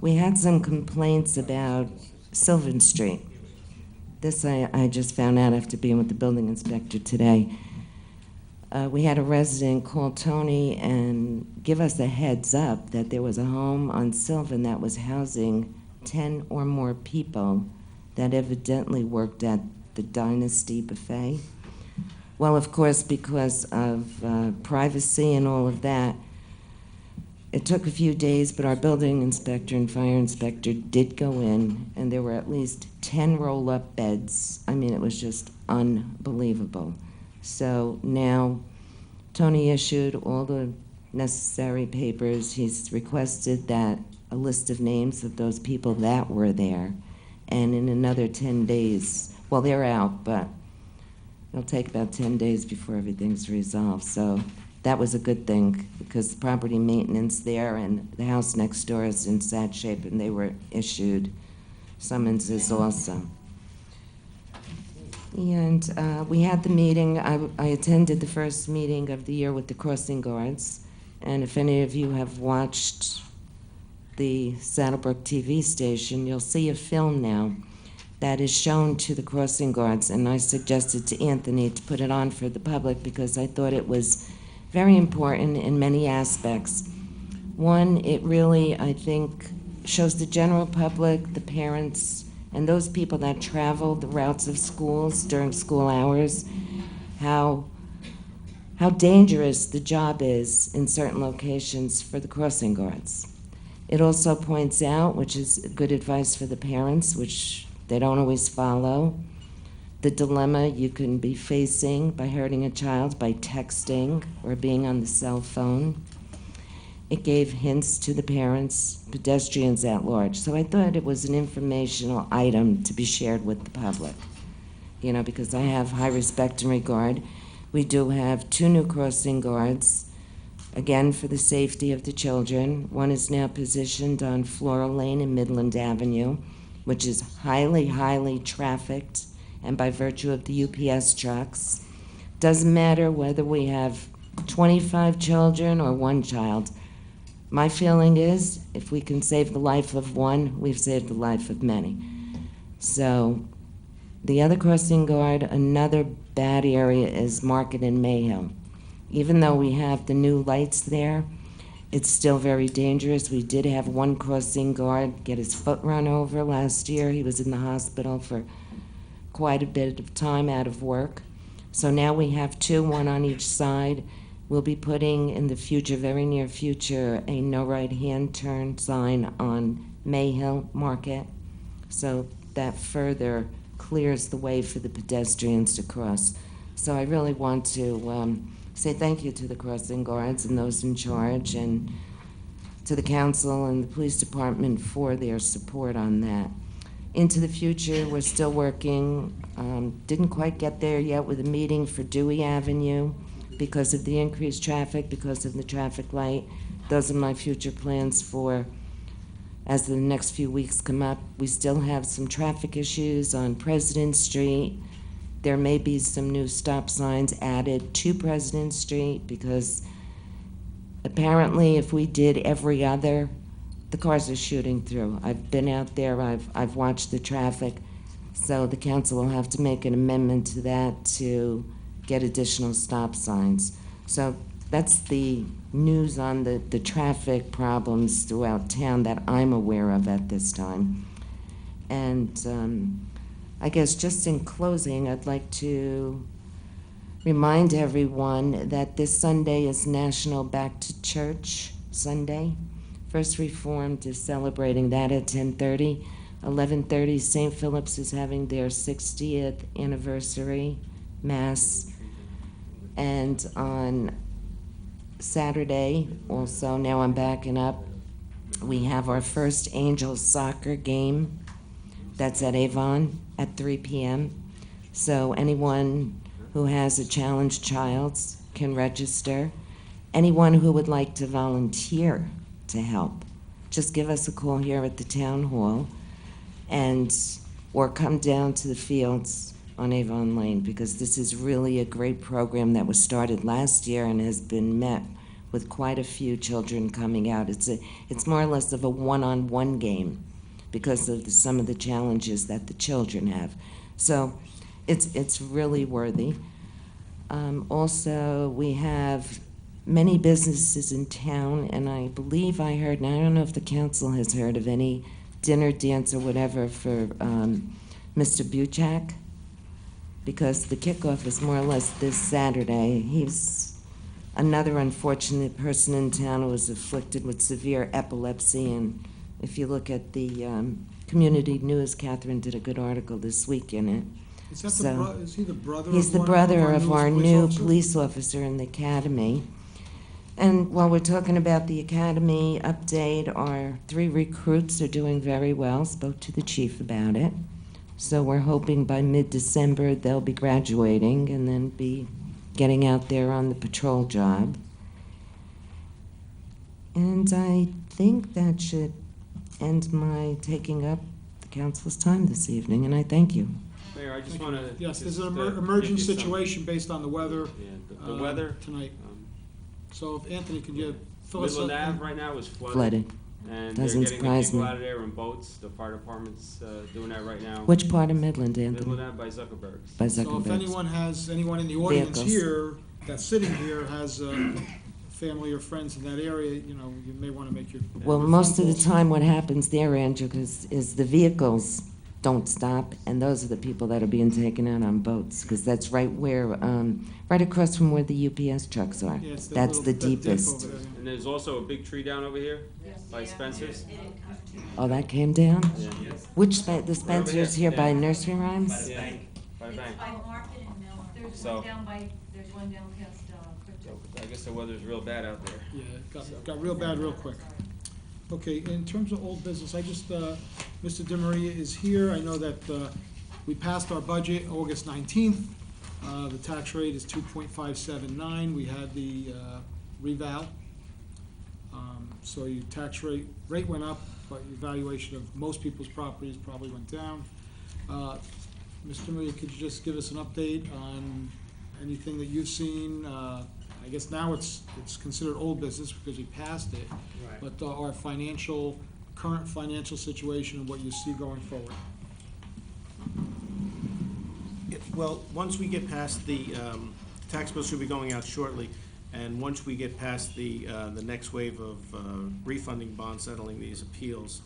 we had some complaints about Sylvan Street. This I just found out after being with the building inspector today. we had a resident call Tony and give us a heads up that there was a home on Sylvan that was housing 10 or more people that evidently worked at the Dynasty Buffet. Well, of course, because of privacy and all of that, it took a few days, but our building inspector and fire inspector did go in, and there were at least 10 roll-up beds. I mean, it was just unbelievable. So now Tony issued all the necessary papers. He's requested that a list of names of those people that were there, and in another 10 days, well, they're out, but it'll take about 10 days before everything's resolved. So that was a good thing, because property maintenance there and the house next door is in sad shape, and they were issued summonses also. And we had the meeting. I attended the first meeting of the year with the crossing guards, and if any of you have watched the Saddlebrook TV station, you'll see a film now that is shown to the crossing guards, and I suggested to Anthony to put it on for the public because I thought it was very important in many aspects. One, it really, I think, shows the general public, the parents, and those people that travel the routes of schools during school hours, how dangerous the job is in certain locations for the crossing guards. It also points out, which is good advice for the parents, which they don't always follow, the dilemma you can be facing by hurting a child by texting or being on the cell phone. It gave hints to the parents, pedestrians at large. So I thought it was an informational item to be shared with the public, because I have high respect and regard. We do have 2 new crossing guards, again, for the safety of the children. One is now positioned on Floral Lane and Midland Avenue, which is highly, highly trafficked, and by virtue of the UPS trucks. Doesn't matter whether we have 25 children or 1 child. My feeling is, if we can save the life of 1, we've saved the life of many. So, the other crossing guard, another bad area is Market and Mayhill. Even though we have the new lights there, it's still very dangerous. We did have 1 crossing guard get his foot run over last year. He was in the hospital for quite a bit of time out of work. So now we have 2, 1 on each side. We'll be putting in the future, very near future, a no right-hand turn sign on Mayhill Market. So that further clears the way for the pedestrians to cross. So I really want to say thank you to the crossing guards and those in charge, and to the council and the police department for their support on that. Into the future, we're still working. Didn't quite get there yet with a meeting for Dewey Avenue because of the increased traffic, because of the traffic light. Those are my future plans for as the next few weeks come up. We still have some traffic issues on President Street. There may be some new stop signs added to President Street because apparently if we did every other, the cars are shooting through. I've been out there, I've watched the traffic, so the council will have to make an amendment to that to get additional stop signs. So that's the news on the traffic problems throughout town that I'm aware of at this time. And I guess just in closing, I'd like to remind everyone that this Sunday is National Back to Church Sunday. First Reformed is celebrating that at 10:30. 11:30, St. Philip's is having their 60th anniversary Mass. And on Saturday, also, now I'm backing up, we have our first Angels soccer game. That's at Avon at 3 p.m. So anyone who has a challenged child can register. Anyone who would like to volunteer to help, just give us a call here at the town hall or come down to the fields on Avon Lane, because this is really a great program that was started last year and has been met with quite a few children coming out. It's more or less of a one-on-one game because of some of the challenges that the children have. So it's really worthy. Also, we have many businesses in town, and I believe I heard, and I don't know if the council has heard of any dinner, dance, or whatever for Mr. Buchak, because the kickoff is more or less this Saturday. He's another unfortunate person in town who was afflicted with severe epilepsy, and if you look at the community news, Catherine did a good article this week in it. Is he the brother? He's the one brother of our new officers? police officer in the academy. And while we're talking about the academy update, our 3 recruits are doing very well. Spoke to the chief about it. So we're hoping by mid-December they'll be graduating and then be getting out there on the patrol job. And I think that should end my taking up the council's time this evening, and I thank you. Mayor, I just want to. Yes, there's an emergent situation based on the weather. Yeah, the weather tonight. So if Anthony, could you fill us Midland up? Ave right now is flooded. Flooded. And Doesn't they're getting the surprise people me. out of there in boats. The fire department's doing that right now. Which part of Midland, Anthony? Midland Ave by Zuckerberg's. By So if Zuckerberg's. anyone in the audience Vehicles. here, that's sitting here, has family or friends in that area, you know, you may want to make your. Well, your most phone of the calls. time what happens there, Andrew, is the vehicles don't stop, and those are the people that are being taken out on boats, because that's right where, right across from where the UPS trucks are. Yeah, it's that That's the little- that dip deepest. over there. And there's also a big tree down over here by Spencer's. Oh, that came down? Yeah. Which, the Spencer's here by Nursery Rhymes? Yeah, by the bank. There's So- one down by, there's one down past, Crypto. I guess the weather's real bad out there. Yeah, it got real bad real quick. Okay, in terms of old business, I just, Mr. DeMaria is here. I know that we passed our budget August 19th. The tax rate is 2.579. We had the reval. So your tax rate went up, but your valuation of most people's properties probably went down. Mr. DeMaria, could you just give us an update on anything that you've seen? I guess now it's considered old business because we passed it. Right. But our current financial situation and what you see going forward. Well, once we get past the tax bill should be going out shortly, and once we get past the next wave of refunding bonds settling these appeals,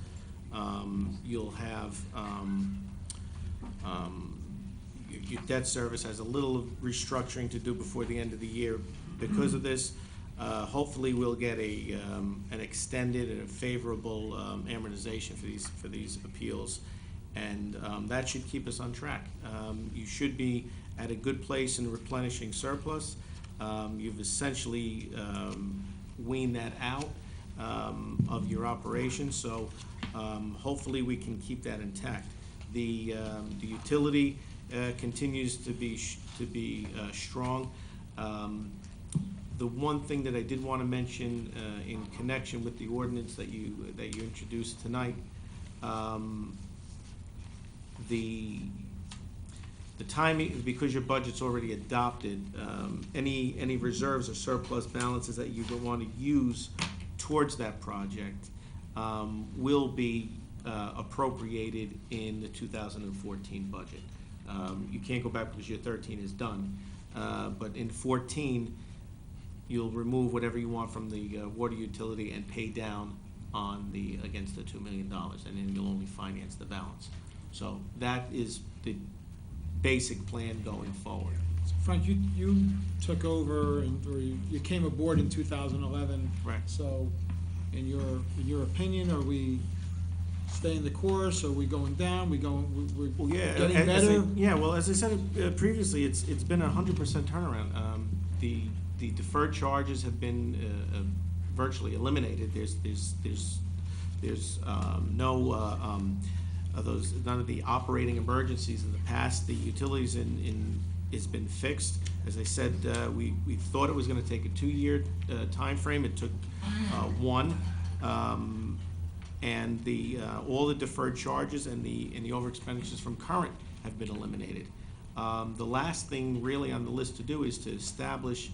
you'll have your debt service has a little restructuring to do before the end of the year. Because of this, hopefully we'll get an extended and a favorable amortization for these appeals, and that should keep us on track. You should be at a good place in replenishing surplus. You've essentially weaned that out of your operation, so hopefully we can keep that intact. The utility continues to be strong. The one thing that I did want to mention in connection with the ordinance that you introduced tonight, the timing, because your budget's already adopted, any reserves or surplus balances that you don't want to use towards that project will be appropriated in the 2014 budget. You can't go back because your 13 is done, but in 14, you'll remove whatever you want from the water utility and pay down against the $2 million, and then you'll only finance the balance. So that is the basic plan going forward. So Frank, you took over or you came aboard in 2011. Right. So in your opinion, are we staying the course? Are we going down? We're Well, yeah, getting better? well, as I said previously, it's been a 100% turnaround. The deferred charges have been virtually eliminated. There's none of the operating emergencies in the past. The utilities has been fixed. As I said, we thought it was going to take a 2-year time frame. It took one. And all the deferred charges and the over expenditures from current have been eliminated. The last thing really on the list to do is to establish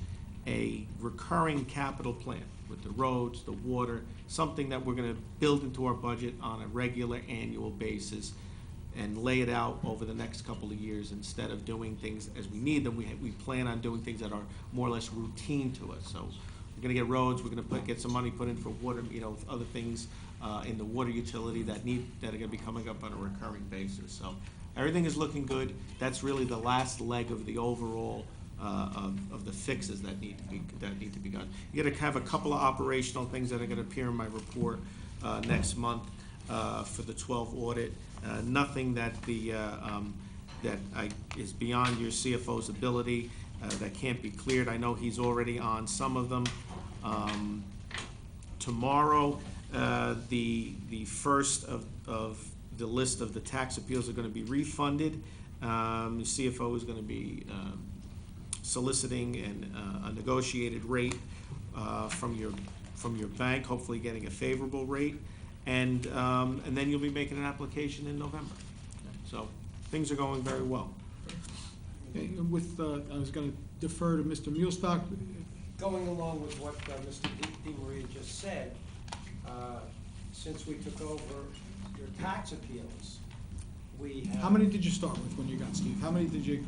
a recurring capital plan with the roads, the water, something that we're going to build into our budget on a regular annual basis. and lay it out over the next couple of years instead of doing things as we need them. We plan on doing things that are more or less routine to us. So we're gonna get roads, we're gonna get some money put in for water, other things in the water utility that are gonna be coming up on a recurring basis. So everything is looking good. That's really the last leg of the overall of the fixes that need to be done. You're gonna have a couple of operational things that are gonna appear in my report next month for the 12 audit. Nothing that is beyond your CFO's ability, that can't be cleared. I know he's already on some of them. Tomorrow, the first of the list of the tax appeals are going to be refunded. The CFO is going to be soliciting a negotiated rate from your bank, hopefully getting a favorable rate. And then you'll be making an application in November. So things are going very well. Okay, I was going to defer to Mr. Mulestock. Going along with what Mr. DiMaria just said, since we took over your tax appeals, we have... How many did you start with when you got, Steve? How many did you?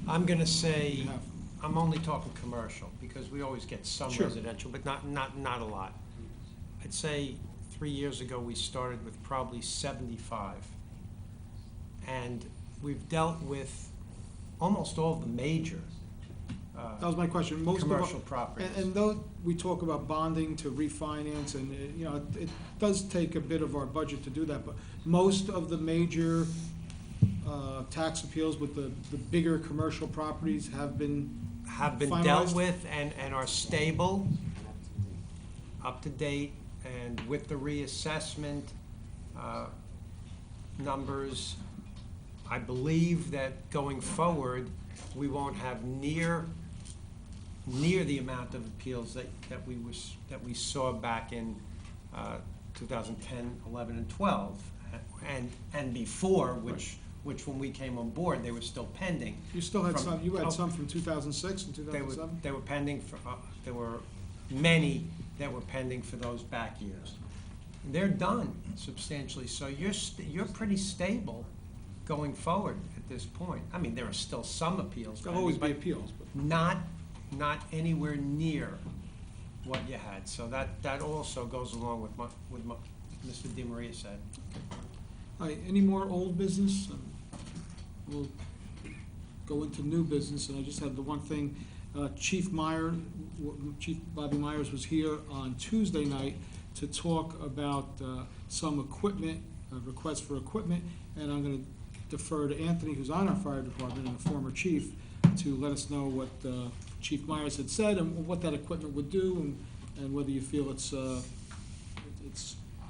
I'm going to say, I'm only talking commercial, because we always get some residential, but not a lot. I'd say 3 years ago, we started with probably 75. And we've dealt with almost all of the major that was my question. Most commercial properties. And though we talk about bonding to refinance, and it does take a bit of our budget to do that, but most of the major tax appeals with the bigger commercial properties have been dealt with and are stable, up to date, and with the reassessment numbers, I believe that going forward, we won't have near the amount of appeals that we saw back in 2010, 11, and 12, and before, which when we came on board, they were still pending. You still had some. You had some from 2006 and 2007. They were pending for. There were many that were pending for those back years. They're done substantially, so you're pretty stable going forward at this point. I mean, there are still some appeals. There'll always be appeals, but not anywhere near what you had. So that also goes along with what Mr. DiMaria said. All right, any more old business? We'll go into new business, and I just have the one thing. Chief Bobby Myers was here on Tuesday night to talk about some equipment, requests for equipment, and I'm going to defer to Anthony, who's on our fire department and a former chief, to let us know what Chief Myers had said and what that equipment would do, and whether you feel it's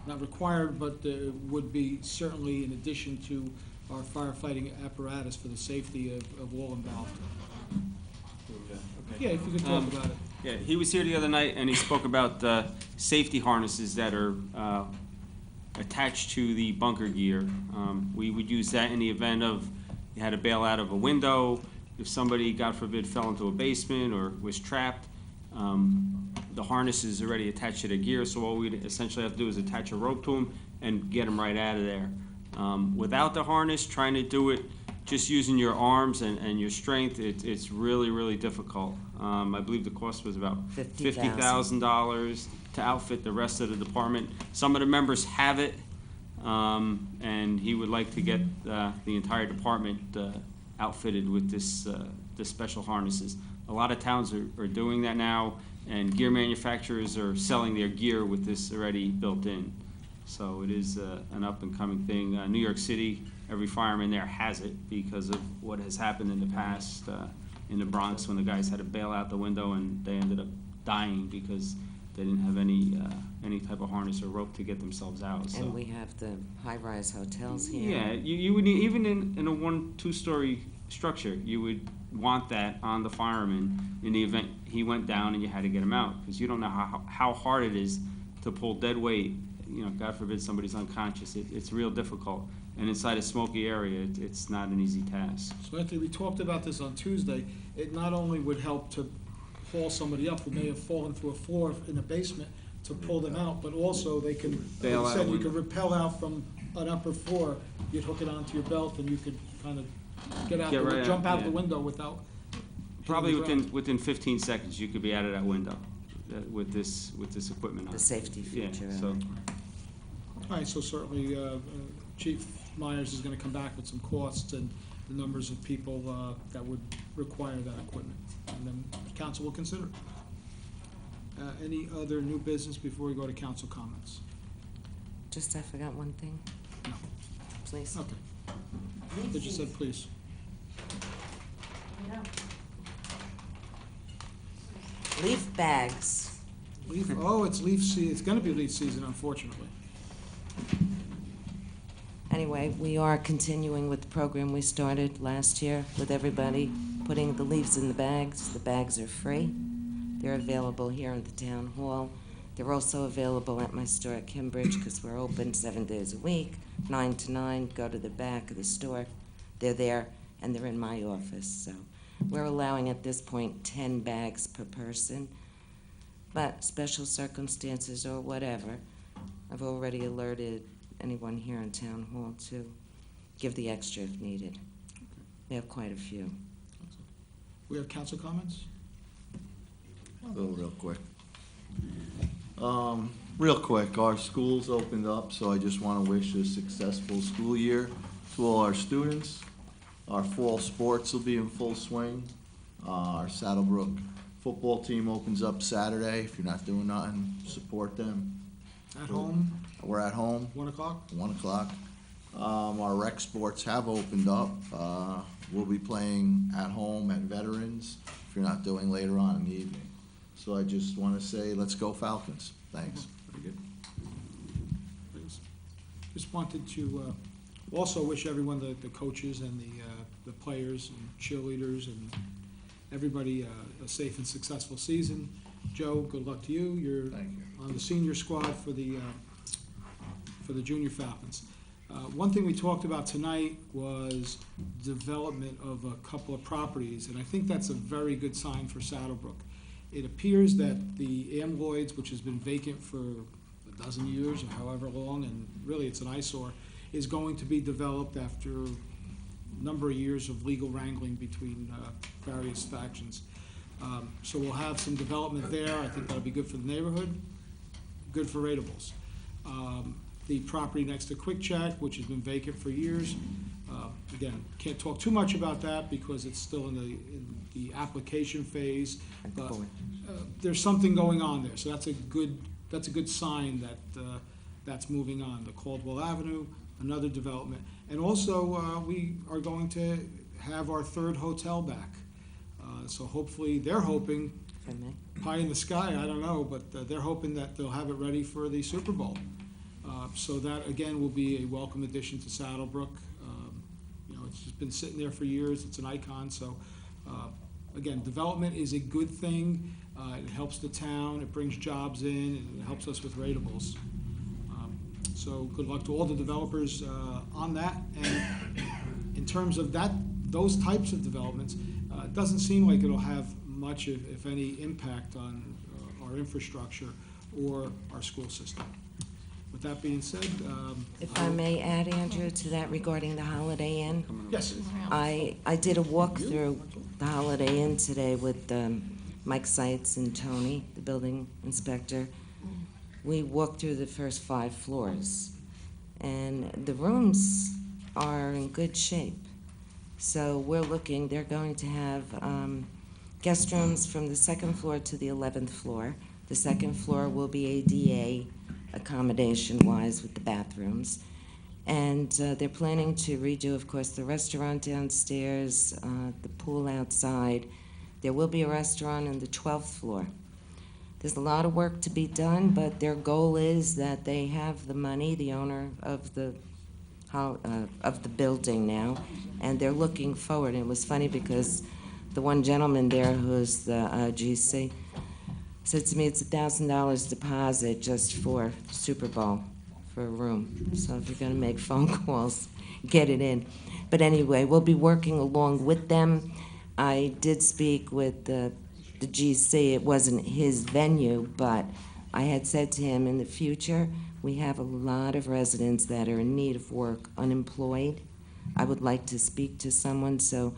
not required, but would be certainly in addition to our firefighting apparatus for the safety of all involved. Okay. Yeah, if you could talk about it. Yeah, he was here the other night and he spoke about the safety harnesses that are attached to the bunker gear. We would use that in the event of you had to bail out of a window, if somebody, God forbid, fell into a basement or was trapped. The harness is already attached to the gear, so all we'd essentially have to do is attach a rope to them and get them right out of there. Without the harness, trying to do it just using your arms and your strength, it's really, really difficult. I believe the cost was about $50,000 to outfit the rest of the department. Some of the members have it, and he would like to get the entire department outfitted with this special harnesses. A lot of towns are doing that now, and gear manufacturers are selling their gear with this already built in. So it is an up-and-coming thing. New York City, every fireman there has it because of what has happened in the past in the Bronx when the guys had to bail out the window and they ended up dying because they didn't have any type of harness or rope to get themselves out. So. And we have the high-rise hotels here. Yeah, you would need, even in a 1-2-story structure, you would want that on the fireman in the event he went down and you had to get him out, because you don't know how hard it is to pull dead weight. You know, God forbid somebody's unconscious. It's real difficult. And inside a smoky area, it's not an easy task. So Anthony, we talked about this on Tuesday. It not only would help to haul somebody up who may have fallen through a floor in the basement, to pull them out, but also they can, like Bail you out said, a you window. could rappel out from an upper floor, you'd hook it onto your belt, and you could kind of Get right out, jump out of the yeah. window without Probably hitting the ground. within 15 seconds, you could be out of that window with this equipment on. The safety feature. Yeah, so, All right, so certainly Chief Myers is going to come back with some costs and the numbers of people that would require that equipment, and then council will consider it. Any other new business before we go to council comments? Just, I forgot one thing. No. Please. Okay. Did you said please? Leaf bags. It's leaf season. It's going to be leaf season, unfortunately. Anyway, we are continuing with the program we started last year with everybody, putting the leaves in the bags. The bags are free. They're available here in the town hall. They're also available at my store at Cambridge because we're open 7 days a week, 9 to 9. Go to the back of the store. They're there, and they're in my office. So we're allowing at this point 10 bags per person. But special circumstances or whatever, I've already alerted anyone here in town hall to give the extra if needed. We have quite a few. We have council comments? Real quick. Real quick, our schools opened up, so I just want to wish a successful school year to all our students. Our fall sports will be in full swing. Our Saddlebrook football team opens up Saturday. If you're not doing nothing, support them. At home? We're at home. 1 o'clock? 1 o'clock. Our rec sports have opened up. We'll be playing at home at Veterans, if you're not doing later on in the evening. So I just want to say, let's go Falcons. Thanks. Very good. Please. Just wanted to also wish everyone, the coaches and the players and cheerleaders and everybody a safe and successful season. Joe, good luck to you. You're on the senior squad for the Junior Falcons. One thing we talked about tonight was development of a couple of properties, and I think that's a very good sign for Saddlebrook. It appears that the Amloids, which has been vacant for a dozen years or however long, and really it's an eyesore, is going to be developed after a number of years of legal wrangling between various factions. So we'll have some development there. I think that'll be good for the neighborhood, good for ratables. The property next to Quick Check, which has been vacant for years, again, can't talk too much about that because it's still in the application phase, but there's something going on there. So that's a good sign that that's moving on. The Caldwell Avenue, another development, and also we are going to have our third hotel back. So hopefully, they're hoping, pie in the sky, I don't know, but they're hoping that they'll have it ready for the Super Bowl. So that, again, will be a welcome addition to Saddlebrook. It's just been sitting there for years. It's an icon. So, again, development is a good thing. It helps the town. It brings jobs in. And it helps us with ratables. So good luck to all the developers on that. And in terms of those types of developments, it doesn't seem like it'll have much, if any, impact on our infrastructure or our school system. With that being said, if I may add, Andrew, to that regarding the Holiday Inn. Yes. I did a walk through the Holiday Inn today with Mike Seitz and Tony, the building inspector. We walked through the first 5 floors, and the rooms are in good shape. So we're looking, they're going to have guest rooms from the 2nd floor to the 11th floor. The 2nd floor will be ADA accommodation-wise with the bathrooms. And they're planning to redo, of course, the restaurant downstairs, the pool outside. There will be a restaurant on the 12th floor. There's a lot of work to be done, but their goal is that they have the money, the owner of the building now, and they're looking forward. And it was funny because the one gentleman there who's the GC said to me it's $1,000 deposit just for Super Bowl for a room. So if you're going to make phone calls, get it in. But anyway, we'll be working along with them. I did speak with the GC. It wasn't his venue, but I had said to him, in the future, we have a lot of residents that are in need of work, unemployed. I would like to speak to someone, so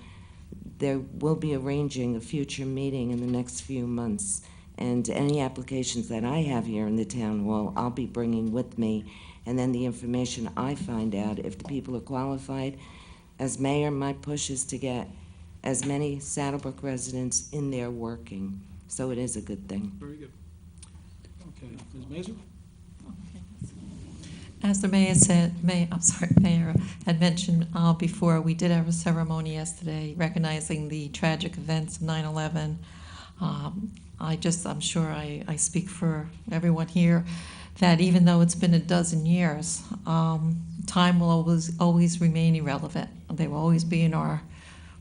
there will be arranging a future meeting in the next few months. And any applications that I have here in the town hall, I'll be bringing with me. And then the information I find out, if the people are qualified, as mayor, my push is to get as many Saddlebrook residents in there working. So it is a good thing. Very good. Okay, Ms. Mazer? As the mayor said, Mayor had mentioned before, we did have a ceremony yesterday recognizing the tragic events of 9/11. I'm sure I speak for everyone here that even though it's been a dozen years, time will always remain irrelevant. They will always be in our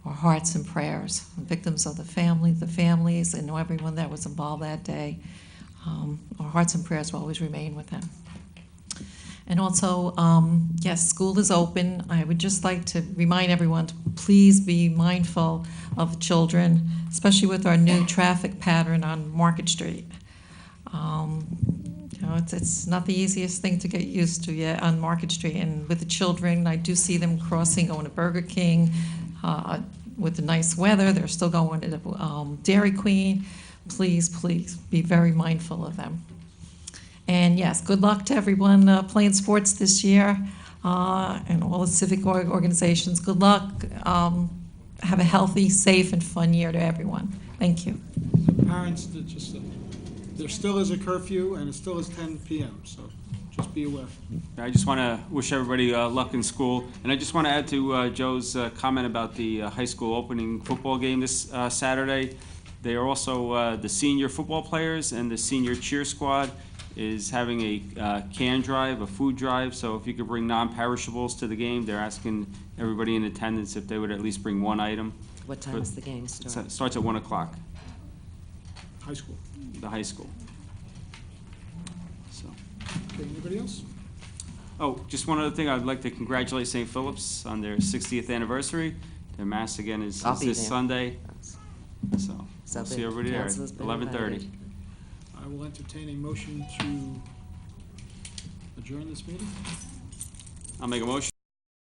hearts and prayers. Victims of the families, and everyone that was involved that day. Our hearts and prayers will always remain with them. And also, yes, school is open. I would just like to remind everyone to please be mindful of children, especially with our new traffic pattern on Market Street. It's not the easiest thing to get used to yet on Market Street. And with the children, I do see them crossing, going to Burger King. With the nice weather, they're still going to Dairy Queen. Please, please be very mindful of them. And yes, good luck to everyone playing sports this year and all the civic organizations. Good luck. Have a healthy, safe, and fun year to everyone. Thank you. Parents, there still is a curfew and it still is 10 p.m., so just be aware. I just want to wish everybody luck in school. And I just want to add to Joe's comment about the high school opening football game this Saturday. They are also the senior football players, and the senior cheer squad is having a can drive, a food drive. So if you could bring non-perishables to the game, they're asking everybody in attendance if they would at least bring one item. What time does the game start? It starts at 1 o'clock. High school. The high school. So. Okay, anybody else? Oh, just one other thing. I'd like to congratulate St. Philip's on their 60th anniversary. Their mass again is this Sunday. So we'll see everybody there at 11:30. I will entertain a motion to adjourn this meeting. I'll make a motion.